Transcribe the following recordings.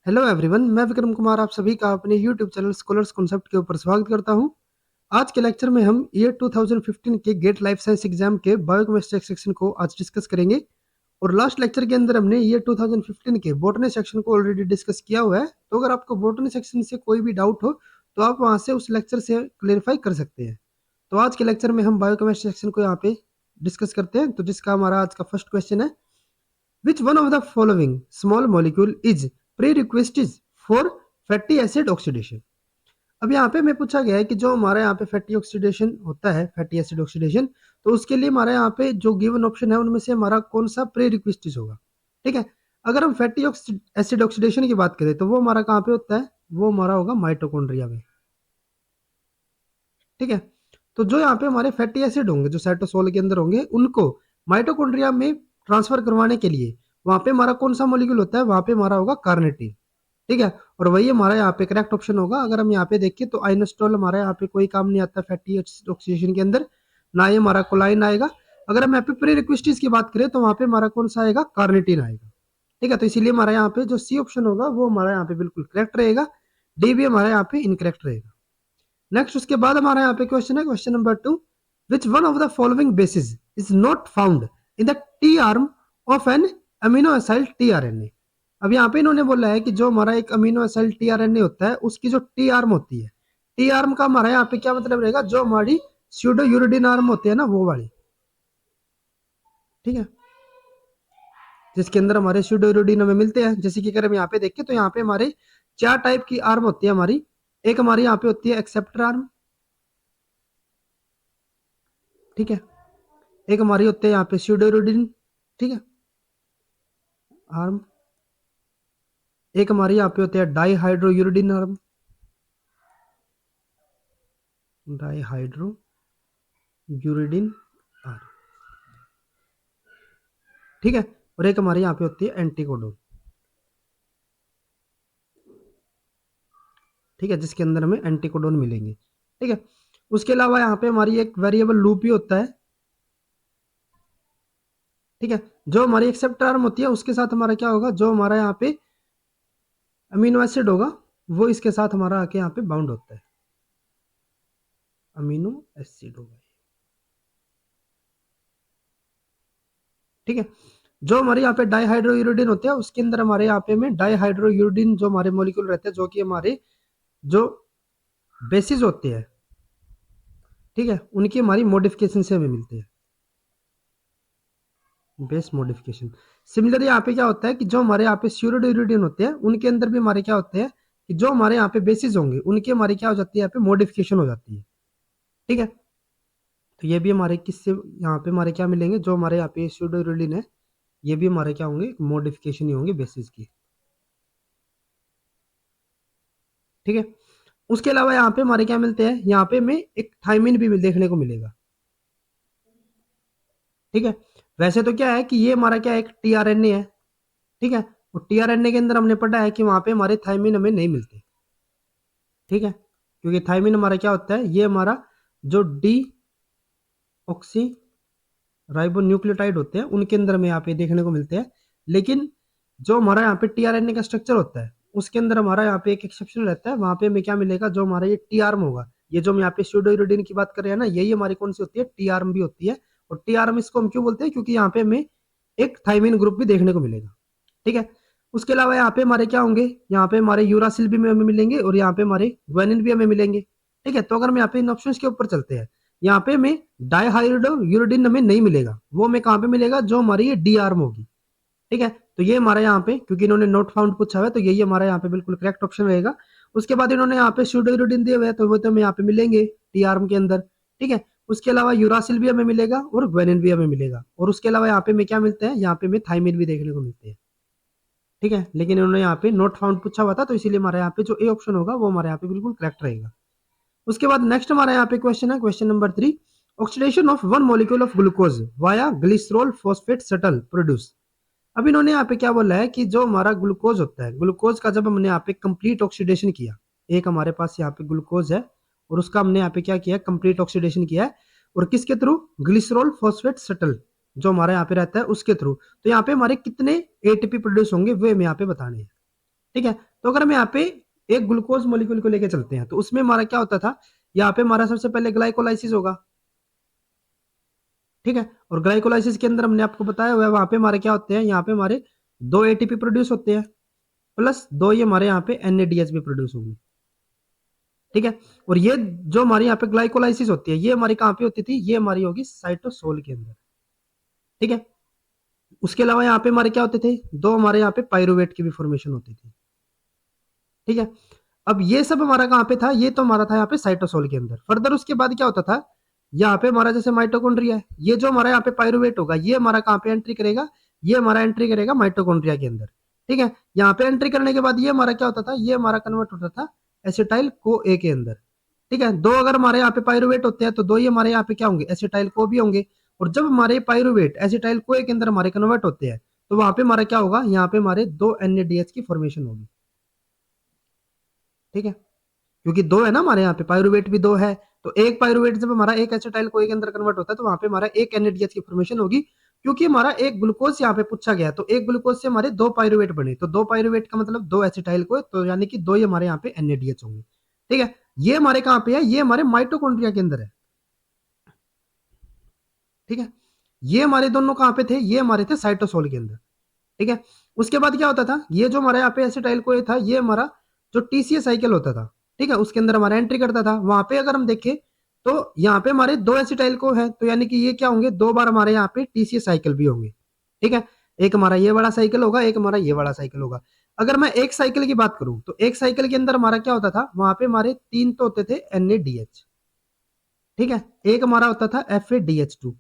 Hello everyone, मैं विक्रम कुमार आप सभी का अपने यूट्यूब चैनल स्कॉलर्स कॉन्सेप्ट के ऊपर स्वागत करता हूं। आज के लेक्चर में हम ईयर 2015 के गेट लाइफ साइंस एग्जाम के बायोकेमिस्ट्री सेक्शन को आज डिस्कस करेंगे। और लास्ट लेक्चर के अंदर हमने ईयर 2015 के बॉटनी सेक्शन को ऑलरेडी डिस्कस किया हुआ है। तो अगर आपको बॉटनी सेक्शन से कोई भी डाउट हो तो आप वहां से उस लेक्चर से क्लेरिफाई कर सकते हैं। तो आज के लेक्चर में हम बायोकेमिस्ट्री सेक्शन को यहाँ पे डिस्कस करते हैं। तो जिसका हमारा आज का फर्स्ट क्वेश्चन है, Which one of the following small molecule is prerequisite for fatty acid oxidation? अब यहाँ पे हमें पूछा गया है कि जो हमारा यहाँ पे फैटी ऑक्सीडेशन होता है, फैटी एसिड ऑक्सीडेशन, तो उसके लिए हमारे यहाँ पे जो गिवन ऑप्शन है उनमें से हमारा कौन सा प्री रिक्विस्टिज होगा। ठीक है, अगर हम फैटी एसिड ऑक्सीडेशन की बात करें तो वो हमारा कहाँ पे होता है, वो हमारा होगा माइटोकॉन्ड्रिया में। ठीक है, तो जो यहाँ पे हमारे फैटी एसिड होंगे जो साइटोसोल के अंदर होंगे उनको माइटोकॉन्ड्रिया में ट्रांसफर करवाने के लिए वहां पे हमारा कौन सा मॉलिक्यूल होता है, वहां पे हमारा होगा कार्निटीन। ठीक है, और वही हमारा यहाँ पे करेक्ट ऑप्शन होगा। अगर हम यहाँ पे देखें तो आइनोस्टॉल हमारा यहाँ पे कोई काम नहीं आता फैटी ऑक्सीडेशन के अंदर, ना ही हमारा कोलाइन आएगा। अगर हम यहाँ पे प्री रिक्विस्टिज की बात करें तो वहां पे हमारा कौन सा आएगा, कार्निटीन आएगा। ठीक है, तो इसीलिए हमारा यहाँ पे जो सी ऑप्शन होगा वो हमारा यहाँ पे बिल्कुल करेक्ट रहेगा, डी भी हमारा यहाँ पे इनकरेक्ट रहेगा। नेक्स्ट उसके बाद हमारा यहाँ पे क्वेश्चन है, question number 2, which one of the following bases is not found in the T arm of an amino acyl tRNA. अब यहाँ पे इन्होंने बोला है कि जो हमारा एक अमीनो एसाइल टीआरएनए होता है उसकी जो टी आर्म होती है, टी आर्म का हमारा यहाँ पे क्या मतलब रहेगा, जो हमारी स्यूडो यूरिडिन आर्म होती है ना वो वाली। ठीक है, जिसके अंदर हमारे स्यूडो यूरिडिन हमें मिलते हैं। जैसे कि अगर हम यहाँ पे देखें तो यहाँ पे हमारे 4 टाइप की आर्म होती है हमारी। एक हमारी यहाँ पे होती है एक्सेप्टर आर्म। ठीक है, एक हमारी होती है यहाँ पे स्यूडोयूरिडिन। ठीक है, आर्म। एक हमारी यहाँ पे होती है डाईहाइड्रोयूरिडिन आर्म, डाईहाइड्रोयूरिडिन आर्म। ठीक है, और एक हमारी यहाँ पे होती है एंटीकोडोन। ठीक है, जिसके अंदर हमें एंटीकोडोन मिलेंगे। ठीक है, उसके अलावा यहाँ पे हमारी एक वेरिएबल लूप भी होता है। ठीक है, जो हमारी एक्सेप्टर आर्म होती है उसके साथ हमारा क्या होगा, जो हमारा यहाँ पे अमीनो एसिड होगा वो इसके साथ हमारा आके यहाँ पे बाउंड होता है, अमीनो एसिड होगा। ठीक है, जो हमारे यहाँ पे डाईहाइड्रोयूरिडिन होते हैं उसके अंदर हमारे यहाँ पे में डाईहाइड्रोयूरिडिन जो हमारे मॉलिक्यूल रहते हैं जो कि हमारे जो बेसिस होते हैं, ठीक है, उनकी हमारी मॉडिफिकेशन से हमें मिलते हैं, बेस मॉडिफिकेशन। सिमिलरली यहाँ पे क्या होता है कि जो हमारे यहाँ पे स्यूडोयूरिडिन होते हैं उनके अंदर भी हमारे क्या होते हैं कि जो हमारे यहाँ पे बेसिस होंगे उनकी हमारी क्या हो जाती है, यहाँ पे मॉडिफिकेशन हो जाती है। ठीक है, तो ये भी हमारे किससे यहाँ पे हमारे क्या मिलेंगे, जो हमारे यहाँ पे स्यूडोयूरिडिन है ये भी हमारे क्या होंगे, मॉडिफिकेशन ही होंगे बेसिस की। ठीक है, उसके अलावा यहाँ पे हमारे क्या मिलते हैं, यहाँ पे हमें एक थाइमिन भी देखने को मिलेगा। ठीक है, वैसे तो क्या है कि ये हमारा क्या है, एक टीआरएनए है। ठीक है, और टीआरएनए के अंदर हमने पढ़ा है कि वहां पे हमारे थाइमिन हमें नहीं मिलते। ठीक है, क्योंकि थाइमिन हमारा क्या होता है, ये हमारा जो डी ऑक्सी राइबोन्यूक्लियोटाइड होते हैं उनके अंदर हमें यहाँ पे देखने को मिलते हैं। लेकिन जो हमारा यहाँ पे टीआरएनए का स्ट्रक्चर होता है उसके अंदर हमारा यहाँ पे एक एक्सेप्शन रहता है, वहां पे हमें क्या मिलेगा, जो हमारा ये टी आर्म होगा, ये जो हम यहाँ पे स्यूडोयूरिडिन की बात कर रहे हैं ना, यही हमारी कौन सी होती है, टी आर्म भी होती है। और टी आर्म इसको हम क्यों बोलते हैं, क्योंकि यहाँ पे हमें एक थाइमिन ग्रुप भी देखने को मिलेगा। ठीक है, उसके अलावा यहाँ पे हमारे क्या होंगे, यहाँ पे हमारे यूरासिल भी हमें मिलेंगे और यहाँ पे हमारे ग्वेनिन भी हमें मिलेंगे। ठीक है, तो अगर हम यहाँ पे इन ऑप्शंस के ऊपर चलते हैं, यहाँ पे हमें डाईहाइड्रोयूरिडिन हमें नहीं मिलेगा, वो हमें कहाँ पे मिलेगा, जो हमारी ये डी आर्म होगी। ठीक है, तो ये हमारा यहाँ पे क्योंकि इन्होंने नोट फाउंड पूछा हुआ है तो यही हमारा यहाँ पे बिल्कुल करेक्ट ऑप्शन रहेगा। उसके बाद इन्होंने यहाँ पे स्यूडोयूरिडिन दिए हुए हैं तो वो तो हमें यहाँ पे मिलेंगे टी आर्म के अंदर। ठीक है, उसके अलावा यूरासिल भी हमें मिलेगा और ग्वेनिन भी हमें मिलेगा, और उसके अलावा यहाँ पे हमें क्या मिलते हैं, यहाँ पे हमें थाइमिन भी देखने को मिलते हैं। ठीक है, लेकिन इन्होंने यहाँ पे नोट फाउंड पूछा हुआ था तो इसीलिए हमारे यहाँ पे जो ए ऑप्शन होगा वो हमारे यहाँ पे बिल्कुल करेक्ट रहेगा। उसके बाद नेक्स्ट हमारा यहाँ पे क्वेश्चन है, question number 3, oxidation of one molecule of glucose via glycerol phosphate shuttle produce. अब इन्होंने यहाँ पे क्या बोला है कि जो हमारा ग्लूकोज होता है, ग्लूकोज का जब हमने यहाँ पे कंप्लीट ऑक्सीडेशन किया, एक हमारे पास यहाँ पे ग्लूकोज है और उसका हमने यहाँ पे क्या किया, कंप्लीट ऑक्सीडेशन किया है, और किसके थ्रू, ग्लिसरॉल फॉस्फेट शटल जो हमारे यहाँ पे रहता है उसके थ्रू। तो यहाँ पे हमारे कितने एटीपी प्रोड्यूस होंगे वो हमें यहाँ पे बताने हैं। ठीक है। तो अगर हम यहाँ पे एक ग्लूकोज मॉलिक्यूल को लेके चलते हैं तो उसमें हमारा क्या होता था, यहाँ पे हमारा सबसे पहले ग्लाइकोलाइसिस होगा, ठीक है। और ग्लाइकोलाइसिस के अंदर हमने आपको बताया हुआ है वहां पे हमारे क्या होते हैं, यहाँ पे हमारे 2 ATP प्रोड्यूस होते हैं, प्लस 2 ये हमारे यहाँ पे NADH भी प्रोड्यूस होंगे, ठीक है। और ये जो हमारे यहाँ पे ग्लाइकोलाइसिस होती है ये हमारी कहाँ पे होती थी, ये हमारी होगी साइटोसोल के अंदर, ठीक है। उसके अलावा यहाँ पे हमारे क्या होते थे, 2 हमारे यहाँ पे पायरुवेट की भी फॉर्मेशन होती थी, ठीक है। अब ये सब हमारा कहाँ पे था, ये तो हमारा था यहाँ पे साइटोसोल के अंदर। फर्दर उसके बाद क्या होता था, यहाँ पे हमारा जैसे माइटोकॉन्ड्रिया है, ये जो हमारा यहाँ पे पायरुवेट होगा ये हमारा कहाँ पे एंट्री करेगा, ये हमारा एंट्री करेगा माइटोकॉन्ड्रिया के अंदर, ठीक है। यहाँ पे एंट्री करने के बाद ये हमारा क्या होता था, ये हमारा कन्वर्ट होता था एसिटाइल को ए के अंदर, ठीक है। 2 अगर हमारे यहाँ पे पायरुवेट होते हैं तो 2 ही हमारे यहाँ पे क्या होंगे, एसिटाइल को भी होंगे। और जब हमारे पायरुवेट एसिटाइल को ए के अंदर हमारे कन्वर्ट होते हैं तो वहां पे हमारा क्या होगा, यहाँ पे हमारे 2 NADH की फॉर्मेशन होगी, ठीक है। क्योंकि 2 है ना हमारे यहाँ पे, पायरुवेट भी 2 है, तो एक पायरुवेट जब हमारा एक एसिटाइल को के अंदर कन्वर्ट होता है तो वहां पे हमारा एक NADH की फॉर्मेशन होगी। क्योंकि हमारा एक ग्लूकोज यहाँ पे पूछा गया तो एक ग्लूकोज से हमारे 2 पायरुवेट बने, तो 2 पायरुवेट का मतलब 2 एसिटाइल को, तो यानी कि 2 ही हमारे यहाँ पे NADH होंगे, ठीक है। ये हमारे कहाँ पे है, ये हमारे माइटोकॉन्ड्रिया के अंदर है, ठीक है। ये हमारे दोनों कहाँ पे थे, ये हमारे थे साइटोसोल के अंदर, ठीक है। उसके बाद क्या होता था, ये जो हमारे यहाँ पे एसिटाइल को था ये हमारा जो TCA साइकिल होता था, ठीक है, उसके अंदर हमारा एंट्री करता था। वहां पे अगर हम देखें तो यहाँ पे हमारे 2 एसिटाइल को है, तो यानी कि ये क्या होंगे, 2 बार हमारे यहाँ पे TCA साइकिल भी होंगे, ठीक है। एक हमारा ये वाला साइकिल होगा, एक हमारा ये वाला साइकिल होगा। अगर मैं एक साइकिल की बात करूं तो एक साइकिल के अंदर हमारा क्या होता था, वहां पे हमारे 3 तो होते थे NADH, ठीक है। एक हमारा होता था FADH2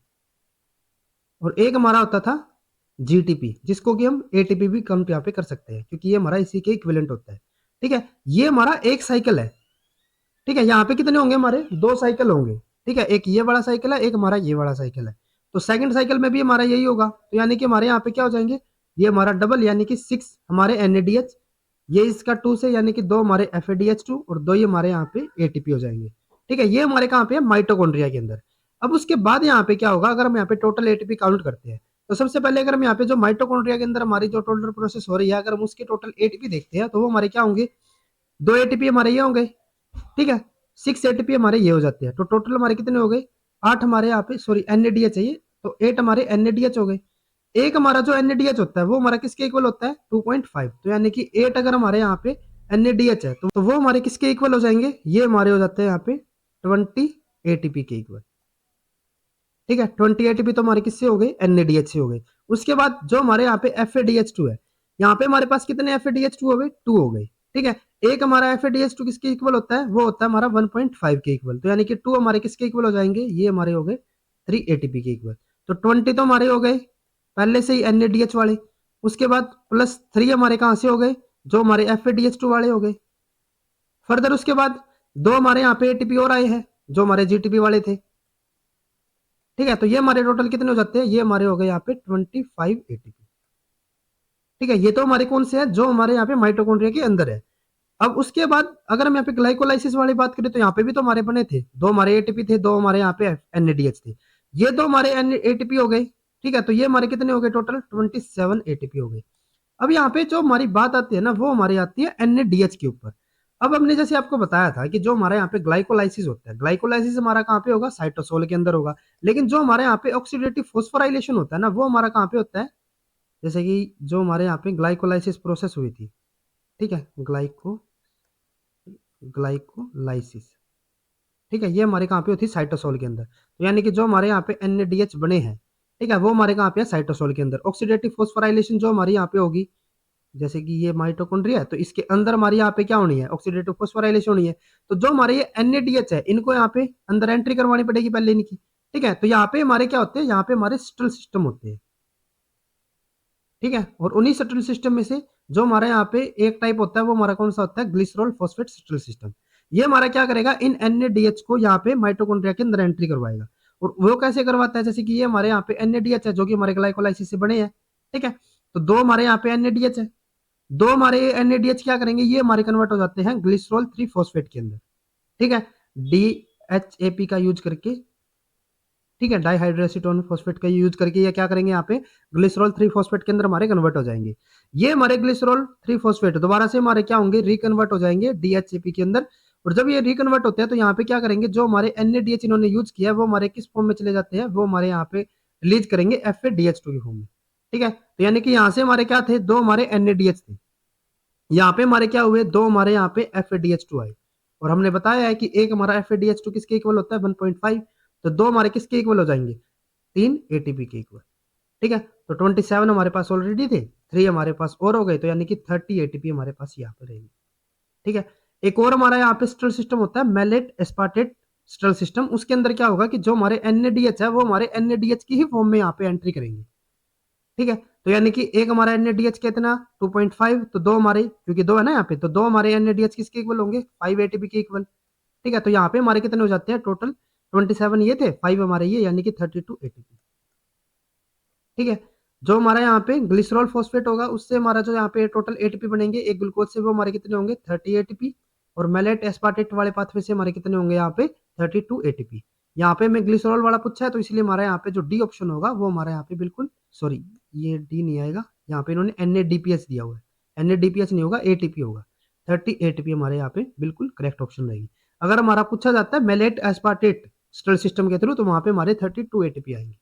और एक हमारा होता था GTP, जिसको कि हम ATP भी कम यहाँ पे कर सकते हैं क्योंकि ये हमारा इसी के इक्विवेलेंट होता है, ठीक है। ये हमारा एक साइकिल है, ठीक है। यहाँ पे कितने होंगे, हमारे 2 साइकिल होंगे, ठीक है। एक ये वाला साइकिल है, एक हमारा ये वाला साइकिल है। तो सेकंड साइकिल में भी हमारा यही होगा, तो यानी कि हमारे यहाँ पे क्या हो जाएंगे, ये हमारा डबल यानी कि 6 हमारे NADH, ये इसका 2 से यानी कि 2 हमारे FADH2 और 2 ही हमारे यहाँ पे ATP हो जाएंगे, ठीक है। ये हमारे कहाँ पे है, माइटोकॉन्ड्रिया के अंदर। अब उसके बाद यहाँ पे क्या होगा, अगर हम यहाँ पे टोटल ATP काउंट करते हैं तो सबसे पहले अगर हम यहाँ पे जो माइटोकॉन्ड्रिया के अंदर हमारी जो टोटल प्रोसेस हो रही है, अगर हम उसके टोटल ATP देखते हैं तो वो हमारे क्या होंगे, 2 ATP हमारे ये होंगे, ठीक है। 6 ATP हमारे ये हो जाते हैं, तो टोटल हमारे कितने हो गए, 8 हमारे यहाँ पे सॉरी NADH चाहिए, तो 8 हमारे NADH हो गए। एक हमारा जो NADH होता है वो हमारा किसके इक्वल होता है, 2.5, तो यानी कि 8 अगर हमारे यहाँ पे NADH है तो वो हमारे किसके इक्वल हो जाएंगे, ये हमारे हो जाते हैं यहाँ पे 20 ATP के इक्वल, ठीक है। 20 ATP तो हमारे किससे हो गए, NADH से हो गए। उसके बाद जो हमारे यहाँ पे FADH2 है, यहाँ पे हमारे पास कितने FADH2 हो गए, 2 हो गए, ठीक है। एक हमारा FADH2 किसके इक्वल होता है, वो होता है हमारा 1.5 के इक्वल, तो यानी कि 2 हमारे किसके इक्वल हो जाएंगे, ये हमारे हो गए 3 ATP के इक्वल। तो 20 तो हमारे हो गए पहले से ही NADH वाले, उसके बाद प्लस 3 हमारे कहाँ से हो गए, जो हमारे FADH2 वाले हो गए। फर्दर उसके बाद 2 हमारे यहाँ पे ATP और आए हैं जो हमारे GTP वाले थे, ठीक है। तो ये हमारे टोटल कितने हो जाते हैं, ये हमारे हो गए यहाँ पे 25 ATP, ठीक है। ये तो हमारे कौन से हैं, जो हमारे यहाँ पे माइटोकॉन्ड्रिया के अंदर है। अब उसके बाद अगर हम यहाँ पे ग्लाइकोलाइसिस वाली बात करें तो यहाँ पे भी तो हमारे बने थे, 2 हमारे ATP थे, 2 हमारे यहाँ पे NADH थे, ये 2 हमारे ATP हो गए, ठीक है। तो ये हमारे कितने हो गए, टोटल 27 ATP हो गए। अब यहाँ पे जो हमारी बात आती है ना वो हमारी आती है NADH के ऊपर। अब हमने जैसे आपको बताया था कि जो हमारे यहाँ पे ग्लाइकोलाइसिस होता है, ग्लाइकोलाइसिस हमारा कहाँ पे होगा, साइटोसोल के अंदर होगा। लेकिन जो हमारे यहाँ पे ऑक्सीडेटिव फॉस्फोराइलेशन होता है ना वो हमारा कहाँ पे होता है, जैसे कि जो हमारे यहाँ पे ग्लाइकोलाइसिस प्रोसेस हुई थी, ठीक है, ग्लाइकोलाइसिस, ठीक है, ये हमारे कहाँ पे होती है, साइटोसोल के अंदर। तो यानी कि जो हमारे यहाँ पे NADH बने हैं, ठीक है, वो हमारे कहाँ पे है, साइटोसोल के अंदर। ऑक्सीडेटिव फॉस्फोराइलेशन जो हमारी यहाँ पे होगी, जैसे कि ये माइटोकॉन्ड्रिया है तो इसके अंदर हमारी यहाँ पे क्या होनी है, ऑक्सीडेटिव फॉस्फोराइलेशन होनी है। तो जो हमारे ये NADH है इनको यहाँ पे अंदर एंट्री करवानी पड़ेगी पहले इनकी, ठीक है। तो यहाँ पे हमारे क्या होते हैं, यहाँ पे हमारे शटल सिस्टम होते हैं, ठीक है। और उन्हीं शटल सिस्टम में से जो हमारे यहाँ पे एक टाइप होता है वो हमारा कौन सा होता है, ग्लिसरॉल फॉस्फेट शटल सिस्टम। ये हमारा क्या करेगा, इन NADH को यहाँ पे माइटोकॉन्ड्रिया के अंदर एंट्री करवाएगा। और वो कैसे करवाता है, जैसे कि ये हमारे यहाँ पे NADH है जो कि हमारे ग्लाइकोलाइसिस से बने हैं, ठीक है। तो 2 हमारे यहाँ पे NADH है, 2 हमारे NADH क्या करेंगे, ये हमारे कन्वर्ट हो जाते हैं ग्लिसरॉल 3 फॉस्फेट के अंदर, ठीक है, DHAP का यूज करके ठीक है, डाइहाइड्रोएसीटोन फॉस्फेट का यूज करके ये क्या करेंगे, यहाँ पे ग्लिसरॉल 3 फॉस्फेट के अंदर हमारे कन्वर्ट हो जाएंगे। ये हमारे ग्लिसरॉल 3 फॉस्फेट दोबारा से हमारे क्या होंगे, रिकन्वर्ट हो जाएंगे डीएचसीपी के अंदर। और जब ये रिकन्वर्ट होते हैं तो यहाँ पे क्या करेंगे, जो हमारे एनएडीएच इन्होंने यूज किया है वो हमारे किस फॉर्म में चले जाते हैं, वो हमारे यहाँ पे रिलीज करेंगे FADH2 की फॉर्म में। ठीक है, तो यानी कि यहाँ से हमारे क्या थे, 2 हमारे एनएडीएच थे, यहाँ पे हमारे क्या हुए, 2 हमारे यहाँ पे FADH2 आए। और हमने बताया है कि एक हमारा FADH2 किसके इक्वल होता है, 1.5, तो 2 हमारे किसके इक्वल हो जाएंगे, 3 ATP के इक्वल। ठीक है, तो 27 हमारे पास ऑलरेडी थे, 3 हमारे पास और हो गए, तो यानी कि 30 ATP हमारे पास यहाँ पे रहेंगे। ठीक है, एक और हमारा यहाँ पे स्टल सिस्टम होता है, मैलेट एस्पार्टेट स्टल सिस्टम। उसके अंदर क्या होगा कि जो हमारे NADH है वो हमारे NADH की ही फॉर्म में यहाँ पे एंट्री करेंगे। ठीक है, तो यानी कि एक हमारा NADH कितना 2.5, तो 2 हमारे, क्योंकि 2 है ना यहाँ पे, तो 2 हमारे NADH किसके इक्वल होंगे, 5 ATP के इक्वल। ठीक है, तो यहाँ पे हमारे कितने हो जाते हैं टोटल, 27 ये थे, 5 हमारे ये, यानी कि 32 ATP। ठीक है, जो हमारा यहाँ पे ग्लिसरॉल फॉस्फेट होगा उससे हमारा जो यहाँ पे टोटल ATP बनेंगे एक ग्लूकोज से, वो हमारे कितने होंगे 30 ATP। और मैलेट एस्पार्टेट वाले पाथवे से हमारे कितने होंगे यहाँ पे 32 ATP। यहाँ पे हमें ग्लिसरॉल वाला पूछा है तो इसलिए हमारा यहाँ पे जो डी ऑप्शन होगा वो हमारा यहाँ पे बिल्कुल, सॉरी ये डी नहीं आएगा, यहाँ पे इन्होंने NADPH दिया हुआ है, NADPH नहीं होगा, ATP होगा, 30 ATP हमारे यहाँ पे बिल्कुल करेक्ट ऑप्शन रहेगी। अगर हमारा पूछा जाता है मैलेट एस्पार्टेट स्टर सिस्टम के थ्रू तो वहां पे हमारे 32 ATP आएंगे।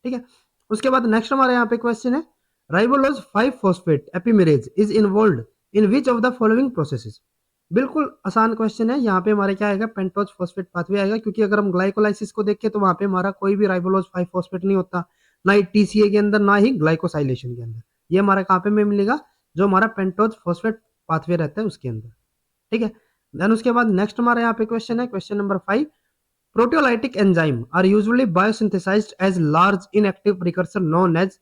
ठीक है, उसके बाद नेक्स्ट हमारे यहाँ पे क्वेश्चन है, ribulose 5 phosphate epimerase is involved in which of the following processes. बिल्कुल आसान क्वेश्चन है, यहाँ पे हमारे क्या आएगा, पेंटोज फॉस्फेट पाथवे आएगा, क्योंकि अगर हम ग्लाइकोलाइसिस को देखें तो वहां पे हमारा कोई भी राइबोलोज 5 फॉस्फेट नहीं होता, ना ही TCA के अंदर ना ही ग्लाइकोसाइलेशन के अंदर। ये हमारा कहाँ पे में मिलेगा, जो हमारा पेंटोज फॉस्फेट पाथवे रहता है उसके अंदर। ठीक है, देन उसके बाद नेक्स्ट हमारे यहाँ पे क्वेश्चन है, question number 5, proteolytic enzyme are usually biosynthesized as large inactive precursor known as।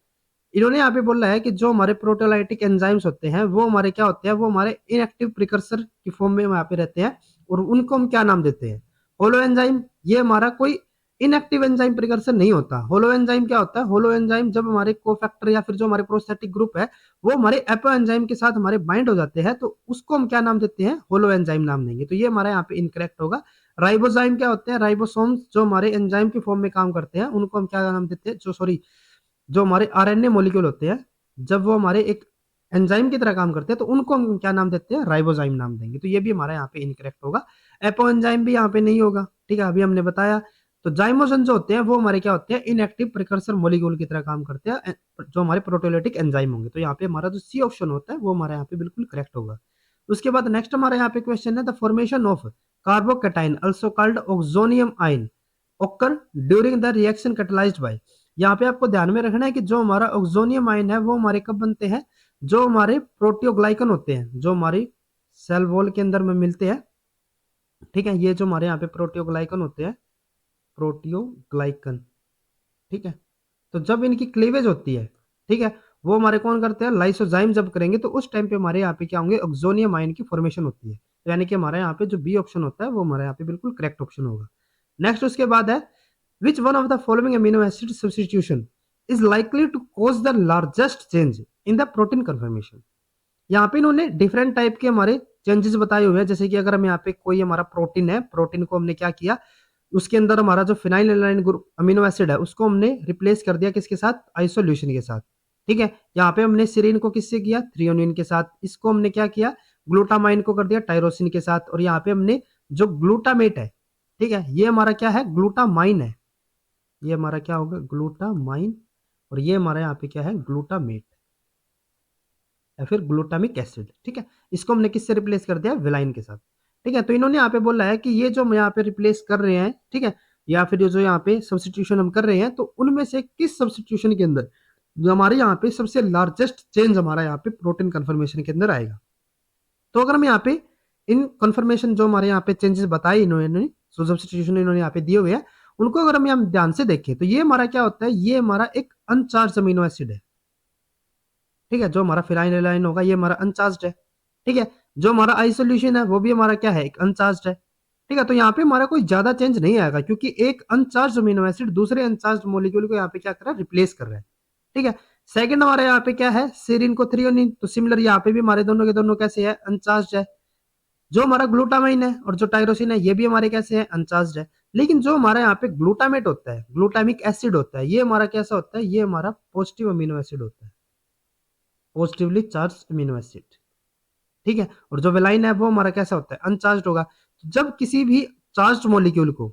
इन्होंने यहाँ पे बोला है कि जो हमारे प्रोटेोलाइटिक एंजाइम्स होते हैं वो हमारे क्या होते हैं, वो हमारे इनएक्टिव प्रिकर्सर की फॉर्म में यहाँ पे रहते हैं, और उनको हम क्या नाम देते हैं, होलो एंजाइम। ये हमारा कोई इनएक्टिव एंजाइम प्रिकर्सर नहीं होता। होलो एंजाइम क्या होता है, होलो एंजाइम जब हमारे कोफैक्टर या फिर जो हमारे प्रोस्थेटिक ग्रुप है वो हमारे एपो एंजाइम के साथ हमारे बाइंड हो जाते हैं, तो उसको हम क्या नाम देते हैं, होलो एंजाइम नाम देंगे। तो ये हमारा यहाँ पे इनकरेक्ट होगा। राइबोजाइम क्या होते हैं, राइबोसोम्स जो हमारे एंजाइम की फॉर्म में काम करते हैं उनको हम क्या नाम देते हैं, जो सॉरी जो हमारे RNA मॉलिक्यूल होते हैं जब वो हमारे एक एंजाइम की तरह काम करते हैं तो उनको हम क्या नाम देते हैं, राइबोजाइम नाम देंगे। तो ये भी हमारा यहाँ पे इनकरेक्ट होगा। एपो एंजाइम भी यहाँ पे नहीं होगा। ठीक है, अभी हमने बताया। तो जाइमोसन जो होते हैं वो हमारे क्या होते हैं, इनएक्टिव प्रिकर्सर मॉलिक्यूल की तरह काम करते हैं, जो हमारे प्रोटेोलिटिक एंजाइम होंगे। तो यहाँ पे हमारा जो सी ऑप्शन होता है वो हमारे यहाँ पे बिल्कुल करेक्ट होगा। उसके बाद नेक्स्ट हमारे यहाँ पे क्वेश्चन है, the formation of carbocation also called oxonium ion occur during the reaction catalysed by. यहाँ पे आपको ध्यान में रखना है कि जो हमारा ऑक्सोनियम आयन है वो हमारे कब बनते हैं, जो हमारे प्रोटियोग्लाइकन होते हैं जो हमारी सेल वॉल के अंदर में मिलते हैं। ठीक है, ये जो हमारे यहाँ पे प्रोटियोग्लाइकन होते हैं, प्रोटियोग्लाइकन। ठीक है, तो जब इनकी क्लीवेज होती है, ठीक है, वो हमारे कौन करते हैं, लाइसोजाइम जब करेंगे तो उस टाइम पे हमारे यहाँ पे क्या होंगे, ऑक्सोनियम आयन की फॉर्मेशन होती है। तो यानी कि हमारे यहाँ पे जो बी ऑप्शन होता है वो हमारे यहाँ पे बिल्कुल करेक्ट ऑप्शन होगा। नेक्स्ट उसके बाद है, which one of the following amino acid substitution is likely to cause the largest change in the protein conformation। यहाँ पे इन्होंने डिफरेंट टाइप के हमारे चेंजेस बताए हुए हैं, जैसे कि अगर हम यहाँ पे कोई हमारा प्रोटीन है, प्रोटीन को हमने क्या किया, उसके अंदर हमारा जो फिनाइलएलानाइन ग्रुप अमीनो एसिड है उसको हमने रिप्लेस कर दिया किसके साथ, आइसोल्यूशन के साथ। ठीक है, यहाँ पे हमने सिरीन को किससे किया, थ्रियोनिन के साथ। इसको हमने क्या किया, ग्लूटामाइन को कर दिया टायरोसिन के साथ। और यहाँ पे हमने जो ग्लूटामेट है, ठीक है, ये हमारा क्या है, ग्लूटामाइन है, ये हमारा क्या होगा, ग्लूटामाइन। और ये हमारा यहाँ पे क्या है, ग्लूटामेट या फिर ग्लूटामिक एसिड। ठीक है, इसको हमने किससे रिप्लेस कर दिया, विलाइन के साथ। ठीक है, तो इन्होंने यहाँ पे बोला है कि ये जो हम यहाँ पे रिप्लेस कर रहे हैं, ठीक है, या फिर जो यहाँ पे सब्सटीट्यूशन हम कर रहे हैं, तो उनमें से किस सब्सटीट्यूशन के अंदर जो हमारे यहाँ पे सबसे लार्जेस्ट चेंज हमारा यहाँ पे प्रोटीन कन्फर्मेशन के अंदर आएगा। तो अगर हम यहाँ पे इन कन्फर्मेशन जो हमारे यहाँ पे चेंजेस बताए इन्होंने, सब्सटीट्यूशन इन्होंने यहाँ पे दिए हुए हैं, उनको अगर हम यहाँ ध्यान से देखें तो ये हमारा क्या होता है, ये हमारा एक अनचार्ज अमीनो एसिड है। ठीक है, जो हमारा फिनाइलएलानाइन होगा ये हमारा अनचार्ज है। ठीक है, जो हमारा आइसोल्यूशन है वो भी हमारा क्या है, एक अनचार्ज है। ठीक है, तो यहाँ पे हमारा कोई ज्यादा चेंज नहीं आएगा, क्योंकि एक अनचार्ज अमीनो एसिड दूसरे अनचार्ज मॉलिक्यूल को यहाँ पे क्या कर रहा है, रिप्लेस कर रहा है। ठीक है, सेकंड हमारे यहाँ पे क्या है, सीरीन को थ्रियोनिन। तो सिमिलर यहाँ पे भी हमारे दोनों के दोनों कैसे है, अनचार्ज है। जो हमारा ग्लूटामाइन है और जो टायरोसिन है ये भी हमारे कैसे है, अनचार्ज है। लेकिन जो हमारा यहाँ पे ग्लूटामेट होता है, ग्लूटामिक एसिड होता है, ये हमारा कैसा होता है, ये हमारा पॉजिटिव अमीनो एसिड होता है, पॉजिटिवली चार्ज अमीनो एसिड। ठीक है, और जो वेलाइन है वो हमारा कैसा होता है, अनचार्ज होगा। जब किसी भी चार्ज मॉलिक्यूल को,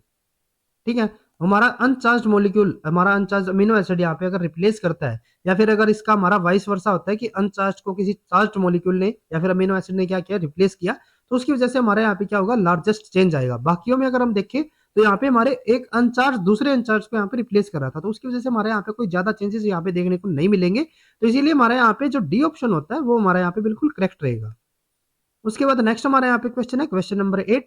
ठीक है, हमारा अनचार्ज मॉलिक्यूल, हमारा अनचार्ज अमीनो एसिड यहाँ पे अगर रिप्लेस करता है, या फिर अगर इसका हमारा वाइस वर्सा होता है कि अनचार्ज को किसी चार्ज मॉलिक्यूल ने या फिर अमीनो एसिड ने क्या किया, रिप्लेस किया, तो उसकी वजह से हमारे यहाँ पे क्या होगा, लार्जेस्ट चेंज आएगा। बाकियों में अगर हम देखें तो यहाँ पे हमारे एक अनचार्ज दूसरे अनचार्ज को यहाँ पे रिप्लेस कर रहा था, तो उसकी वजह से हमारे यहाँ पे कोई ज्यादा चेंजेस यहाँ पे देखने को नहीं मिलेंगे। तो इसीलिए हमारे यहाँ पे जो डी ऑप्शन होता है वो हमारे यहाँ पे बिल्कुल करेक्ट रहेगा। उसके बाद नेक्स्ट हमारे यहाँ पे क्वेश्चन है, question number 8,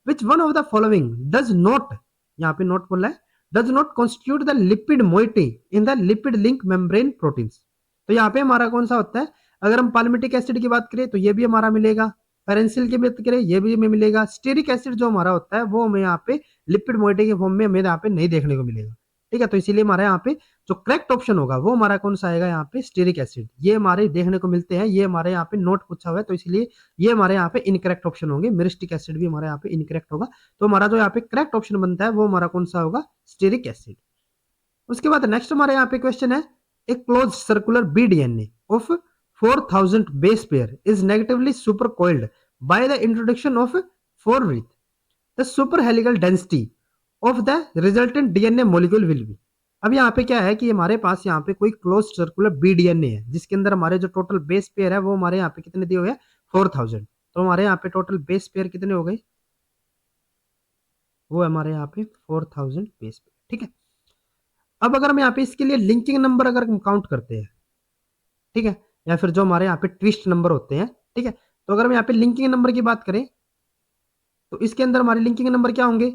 which one of the following does not, यहाँ पे नॉट बोला है, does not constitute the lipid moiety in the lipid link membrane proteins. तो यहाँ पे हमारा कौन सा होता है, अगर हम पाल्मिटिक एसिड की बात करें तो ये भी हमारा मिलेगा, पेरेंसिल की बात करें ये भी हमें मिलेगा, स्टेरिक एसिड जो हमारा होता है वो हमें यहाँ पे लिपिड मोइटी के फॉर्म में हमें यहाँ पे नहीं देखने को मिलेगा। ठीक है, तो इसीलिए हमारे यहाँ पे जो करेक्ट ऑप्शन होगा वो हमारा कौन सा आएगा, यहाँ पे स्टेरिक एसिड, ये हमारे देखने को मिलते हैं, ये हमारे यहाँ पे नोट पूछा हुआ है, तो इसलिए ये हमारे यहाँ पे इनकरेक्ट ऑप्शन होंगे। मिरिस्टिक एसिड भी हमारे यहाँ पे इनकरेक्ट होगा, तो हमारा जो यहाँ पे करेक्ट ऑप्शन बनता है वो हमारा कौन सा होगा, स्टेरिक एसिड। उसके बाद नेक्स्ट हमारे यहाँ पे क्वेश्चन है, a close circular B DNA of 4000 base pair is negatively super coiled by the introduction of 4 wreath, the super helical density of the resultant DNA molecule will be. अब यहाँ पे क्या है कि हमारे पास यहाँ पे कोई क्लोज सर्कुलर बी डीएनए है जिसके अंदर हमारे जो टोटल बेस पेयर है वो हमारे यहाँ पे कितने दिए हुए हैं, 4000। तो हमारे यहाँ पे टोटल बेस पेयर कितने हो गए, वो हमारे यहाँ पे 4000 बेस पेयर। ठीक है, अब अगर हम यहाँ पे इसके लिए लिंकिंग नंबर अगर हम काउंट करते हैं, ठीक है, या फिर जो हमारे यहाँ पे ट्विस्ट नंबर होते हैं, ठीक है, तो अगर हम यहाँ पे लिंकिंग नंबर की बात करें तो इसके अंदर हमारे लिंकिंग नंबर क्या होंगे,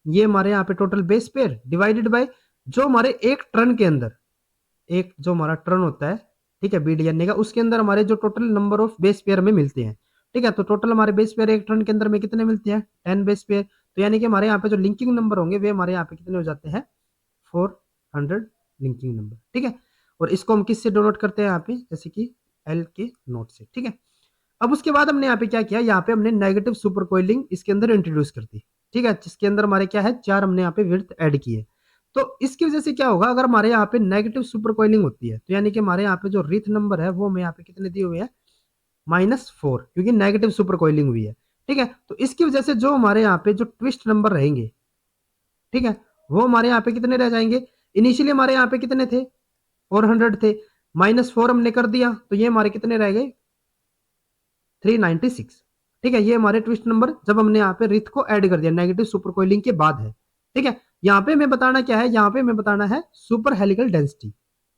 ये हमारे यहाँ पे total base pair divided by जो हमारे एक टर्न के अंदर, एक जो हमारा टर्न होता है, ठीक है, बीडीएनए का, उसके अंदर हमारे जो total number of base pair में मिलते हैं। ठीक है, तो टोटल हमारे बेस पेयर एक टर्न के अंदर में कितने मिलते हैं, 10 बेस पेयर। तो यानी कि हमारे यहाँ पे जो लिंकिंग नंबर होंगे वे हमारे यहाँ पे कितने हो जाते हैं, 400 लिंकिंग नंबर। ठीक है, और इसको हम किससे डोनोट करते हैं यहाँ पे, जैसे कि एल के नोट से। ठीक है, अब उसके बाद हमने यहाँ पे क्या किया, यहाँ पे हमने नेगेटिव सुपर कोइलिंग इसके अंदर इंट्रोड्यूस कर दी। ठीक है, जिसके अंदर हमारे क्या है, 4 हमने यहाँ पे विड्थ ऐड की है। तो इसकी वजह से क्या होगा, अगर हमारे यहाँ पे नेगेटिव सुपर कोइलिंग होती है तो यानी कि हमारे यहाँ पे जो रिथ नंबर है वो हमें यहाँ पे कितने दिए हुए हैं, -4, क्योंकि नेगेटिव सुपर कोइलिंग हुई है। ठीक है, तो इसकी वजह से जो हमारे यहाँ पे जो ट्विस्ट नंबर रहेंगे, ठीक है, वो हमारे यहाँ पे कितने रह जाएंगे, इनिशियली हमारे यहाँ पे कितने थे, 400 थे, -4 हमने कर दिया तो ये हमारे कितने रह गए, 396। ठीक है, ये हमारे ट्विस्ट नंबर जब हमने यहाँ पे रिथ को ऐड कर दिया नेगेटिव सुपर कोइलिंग के बाद है। ठीक है, यहाँ पे हमें बताना क्या है, यहाँ पे हमें बताना है सुपर हेलिकल डेंसिटी।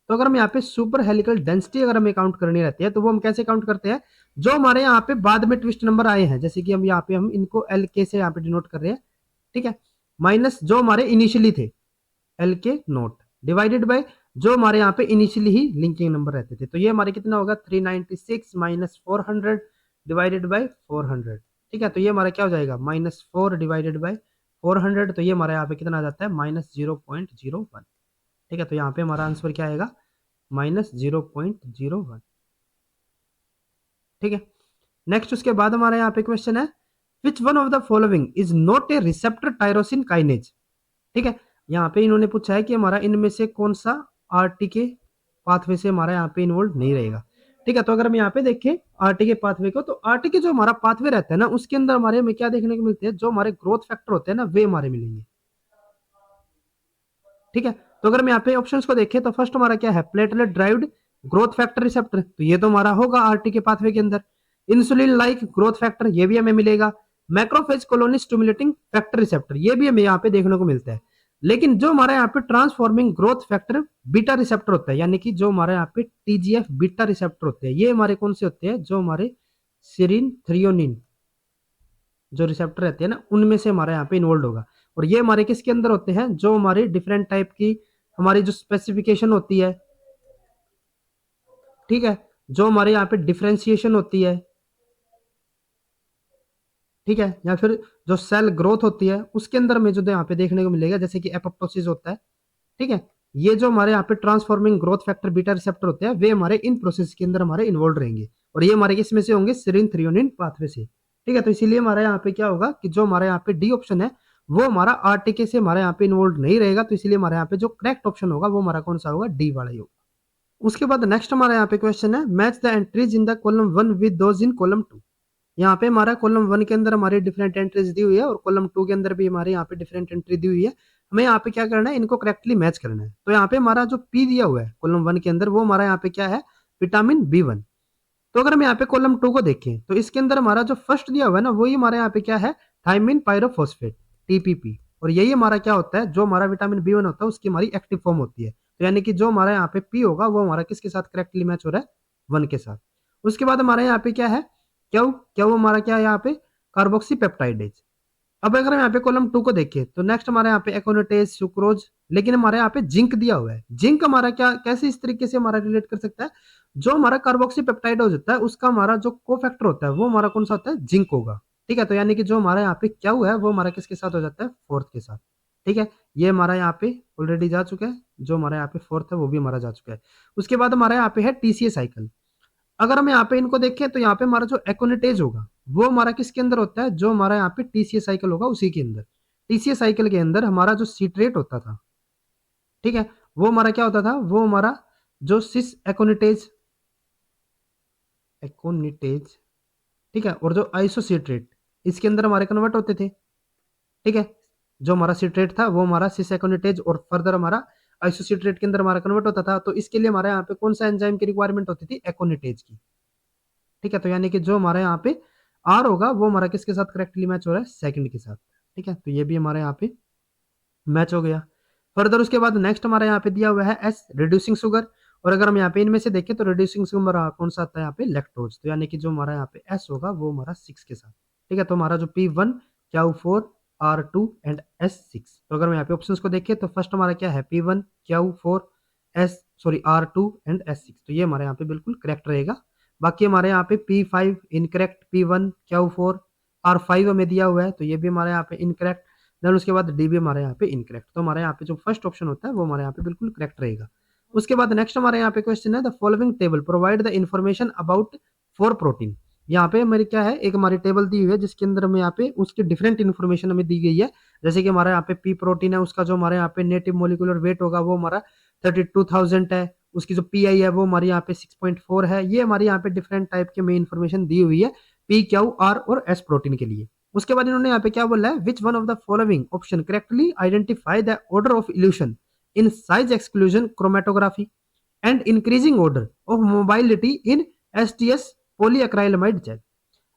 तो अगर हम यहाँ पे सुपर हेलिकल डेंसिटी अगर हमें काउंट करनी रहती है तो वो हम कैसे काउंट करते हैं, जो हमारे यहाँ पे बाद में ट्विस्ट नंबर आए हैं, जैसे कि हम यहाँ पे हम इनको एल के से यहाँ पे डिनोट कर रहे हैं। ठीक है, माइनस जो हमारे इनिशियली थे एल के नोट डिवाइडेड बाय जो हमारे यहाँ पे इनिशियली ही लिंकिंग नंबर रहते थे, तो ये हमारे कितना होगा, 396 माइनस 400 डिवाइडेड बाय 400। ठीक है, तो ये हमारा क्या हो जाएगा, -4 डिवाइडेड बाय 400, तो ये हमारे यहाँ पे कितना आ जाता है, -0.01। ठीक है, तो यहाँ पे हमारा आंसर क्या आएगा, -0.01। ठीक है, नेक्स्ट उसके बाद हमारे यहाँ पे क्वेश्चन है, which one of the following is not a receptor tyrosine kinase. ठीक है, यहाँ पे इन्होंने पूछा है कि हमारा इनमें से कौन सा आरटीके पाथवे से हमारा यहाँ पे इन्वॉल्व नहीं रहेगा। ठीक है, तो अगर हम यहाँ पे देखें आरटीके पाथवे को, तो आरटीके जो हमारा पाथवे रहता है ना उसके अंदर हमारे में क्या देखने को मिलते हैं, जो हमारे ग्रोथ फैक्टर होते हैं ना वे हमारे मिलेंगे। ठीक है, तो अगर हम यहाँ पे ऑप्शंस को देखें तो फर्स्ट हमारा क्या है, platelet derived growth factor receptor, तो ये तो हमारा होगा आरटीके पाथवे के अंदर। इंसुलिन लाइक ग्रोथ फैक्टर, ये भी हमें मिलेगा। Macrophage colony stimulating factor receptor, ये भी हमें यहाँ पे देखने को मिलता है। लेकिन जो हमारे यहाँ पे transforming growth factor beta receptor होता है, यानी कि जो हमारे यहाँ पे टीजीएफ बीटा रिसेप्टर होते हैं, ये हमारे कौन से होते हैं, जो हमारे सीरिन थ्रियोनिन जो रिसेप्टर रहते हैं ना उनमें से हमारे यहाँ पे इन्वॉल्व होगा। और ये हमारे किसके अंदर होते हैं, जो हमारे डिफरेंट टाइप की हमारी जो स्पेसिफिकेशन होती है, ठीक है, जो हमारे यहाँ पे डिफ्रेंसिएशन होती है, ठीक है, या फिर जो सेल ग्रोथ होती है उसके अंदर में जो यहाँ पे देखने को मिलेगा, जैसे कि एपोप्टोसिस होता है। ठीक है, ये जो हमारे यहाँ पे transforming growth factor beta receptor होते हैं वे हमारे इन प्रोसेस के अंदर हमारे इन्वॉल्व रहेंगे, और ये हमारे किसमें से होंगे, सेरिन थ्रियोनिन पाथवे से। ठीक है, तो इसीलिए हमारे यहाँ पे क्या होगा कि जो हमारे यहाँ पे डी ऑप्शन है वो हमारा आरटीके से हमारे यहाँ पे इन्वॉल्व नहीं रहेगा, तो इसलिए हमारे यहाँ पे जो करेक्ट ऑप्शन होगा वो हमारा कौन सा होगा, डी वाला ही होगा। उसके बाद नेक्स्ट हमारे यहाँ पे क्वेश्चन है, match the entries in the column 1 with those in column 2। यहाँ पे हमारा कॉलम 1 के अंदर हमारी डिफरेंट एंट्रीज दी हुई है और कॉलम 2 के अंदर भी हमारे यहाँ पे डिफरेंट एंट्री दी हुई है। हमें यहाँ पे क्या करना है, इनको करेक्टली मैच करना है। तो यहाँ पे हमारा जो पी दिया हुआ है कॉलम 1 के अंदर, वो हमारा यहाँ पे क्या है, विटामिन B1। तो अगर हम यहाँ पे कॉलम 2 को देखें तो इसके अंदर हमारा जो फर्स्ट दिया हुआ है ना, वही हमारे यहाँ पे क्या है, थायमिन पायरोफॉस्फेट, TPP। और यही हमारा क्या होता है, जो हमारा विटामिन B1 होता है उसकी हमारी एक्टिव फॉर्म होती है। तो यानी कि जो हमारा यहाँ पे पी होगा वो हमारा किसके साथ करेक्टली मैच हो रहा है, 1 के साथ। उसके बाद हमारे यहाँ पे क्या है, क्या क्या वो हमारा क्या है यहाँ पे, कार्बोक्सी पेप्टाइडेज। अब अगर हम यहाँ पे कॉलम 2 को देखें तो नेक्स्ट हमारे यहाँ पे एकोनिटेज, सुक्रोज, लेकिन हमारे यहाँ पे जिंक दिया हुआ है। जिंक हमारा क्या, कैसे इस तरीके से हमारा रिलेट कर सकता है, जो हमारा कार्बोक्सी पेप्टाइड होता है उसका हमारा जो कोफैक्टर होता है वो हमारा कौन सा होता है, जिंक होगा। ठीक है, तो यानी कि जो हमारा यहाँ पे क्या हुआ है वो हमारा किसके साथ हो जाता है, फोर्थ के साथ। ठीक है, ये हमारा यहाँ पे ऑलरेडी जा चुका है, जो हमारा यहाँ पे फोर्थ है वो भी हमारा जा चुका है। उसके बाद हमारा यहाँ पे है TCA साइकिल। अगर हम यहाँ पे इनको देखें तो यहाँ पे हमारा जो एकोनिटेज होगा वो हमारा किसके अंदर होता है, जो हमारा यहाँ पे TCA साइकिल होगा उसी के अंदर। TCA साइकिल के अंदर हमारा जो सीट्रेट होता था, ठीक है, वो हमारा क्या होता था, वो हमारा जो सिस एकोनिटेज, एकोनिटेज, ठीक है, और जो आइसोसीट्रेट, इसके अंदर हमारे कन्वर्ट होते थे। ठीक है, जो हमारा सीट्रेट था वो हमारा सिस एकोनिटेज और फर्दर हमारा आइसोसीट्रेट के अंदर हमारा कन्वर्ट होता था। तो इसके लिए हमारे यहाँ पे कौन सा एंजाइम की रिक्वायरमेंट होती थी, एकोनिटेज की। ठीक है, तो यानी कि जो हमारे यहाँ पे आर होगा वो हमारा किसके साथ करेक्टली मैच हो रहा है, सेकंड के साथ। ठीक है, तो ये भी हमारे यहाँ पे मैच हो गया। फर्दर उसके बाद नेक्स्ट हमारे यहाँ पे दिया हुआ है एस, रिड्यूसिंग शुगर। और अगर हम यहाँ पे इनमें से देखें तो रिड्यूसिंग शुगर कौन सा आता है यहाँ पे, लैक्टोज। तो यानी कि जो हमारा यहाँ पे एस होगा वो हमारा 6 के साथ। ठीक है, तो हमारा जो P1, Q4, R2 and S6। तो अगर हम यहाँ पे ऑप्शंस को देखें तो फर्स्ट हमारा क्या है, P1, Q4, R2 and S6। तो ये हमारे यहाँ पे बिल्कुल करेक्ट रहेगा। बाकी हमारे यहाँ पे P5 incorrect, P1, Q4, R5 हमें दिया हुआ है तो ये भी हमारे यहाँ पे इनकरेक्ट। देन उसके बाद डी भी हमारे यहाँ पे इनकरेक्ट। तो हमारे यहाँ पे जो फर्स्ट ऑप्शन होता है वो हमारे यहाँ पे बिल्कुल करेक्ट रहेगा। उसके बाद नेक्स्ट हमारे यहाँ पे क्वेश्चन है, the following table provide the information about for protein. यहाँ पे हमारी क्या है, एक हमारी टेबल दी हुई है जिसके अंदर हमें यहाँ पे उसकी डिफरेंट इन्फॉर्मेशन हमें दी गई है। जैसे कि हमारे यहाँ पे पी प्रोटीन है, उसका जो हमारे यहाँ पे नेटिव मोलिकुलर वेट होगा वो हमारा 32,000 है। उसकी जो PI है वो हमारे यहाँ पे 6.4 है। ये हमारी यहाँ पे डिफरेंट टाइप की हमें इन्फॉर्मेशन दी हुई है P, Q, R और S प्रोटीन के लिए। उसके बाद इन्होंने यहाँ पे क्या बोला है, which one of the following option correctly identify the order of elution in size exclusion chromatography and increasing order of mobility in STS polyacrylamide gel.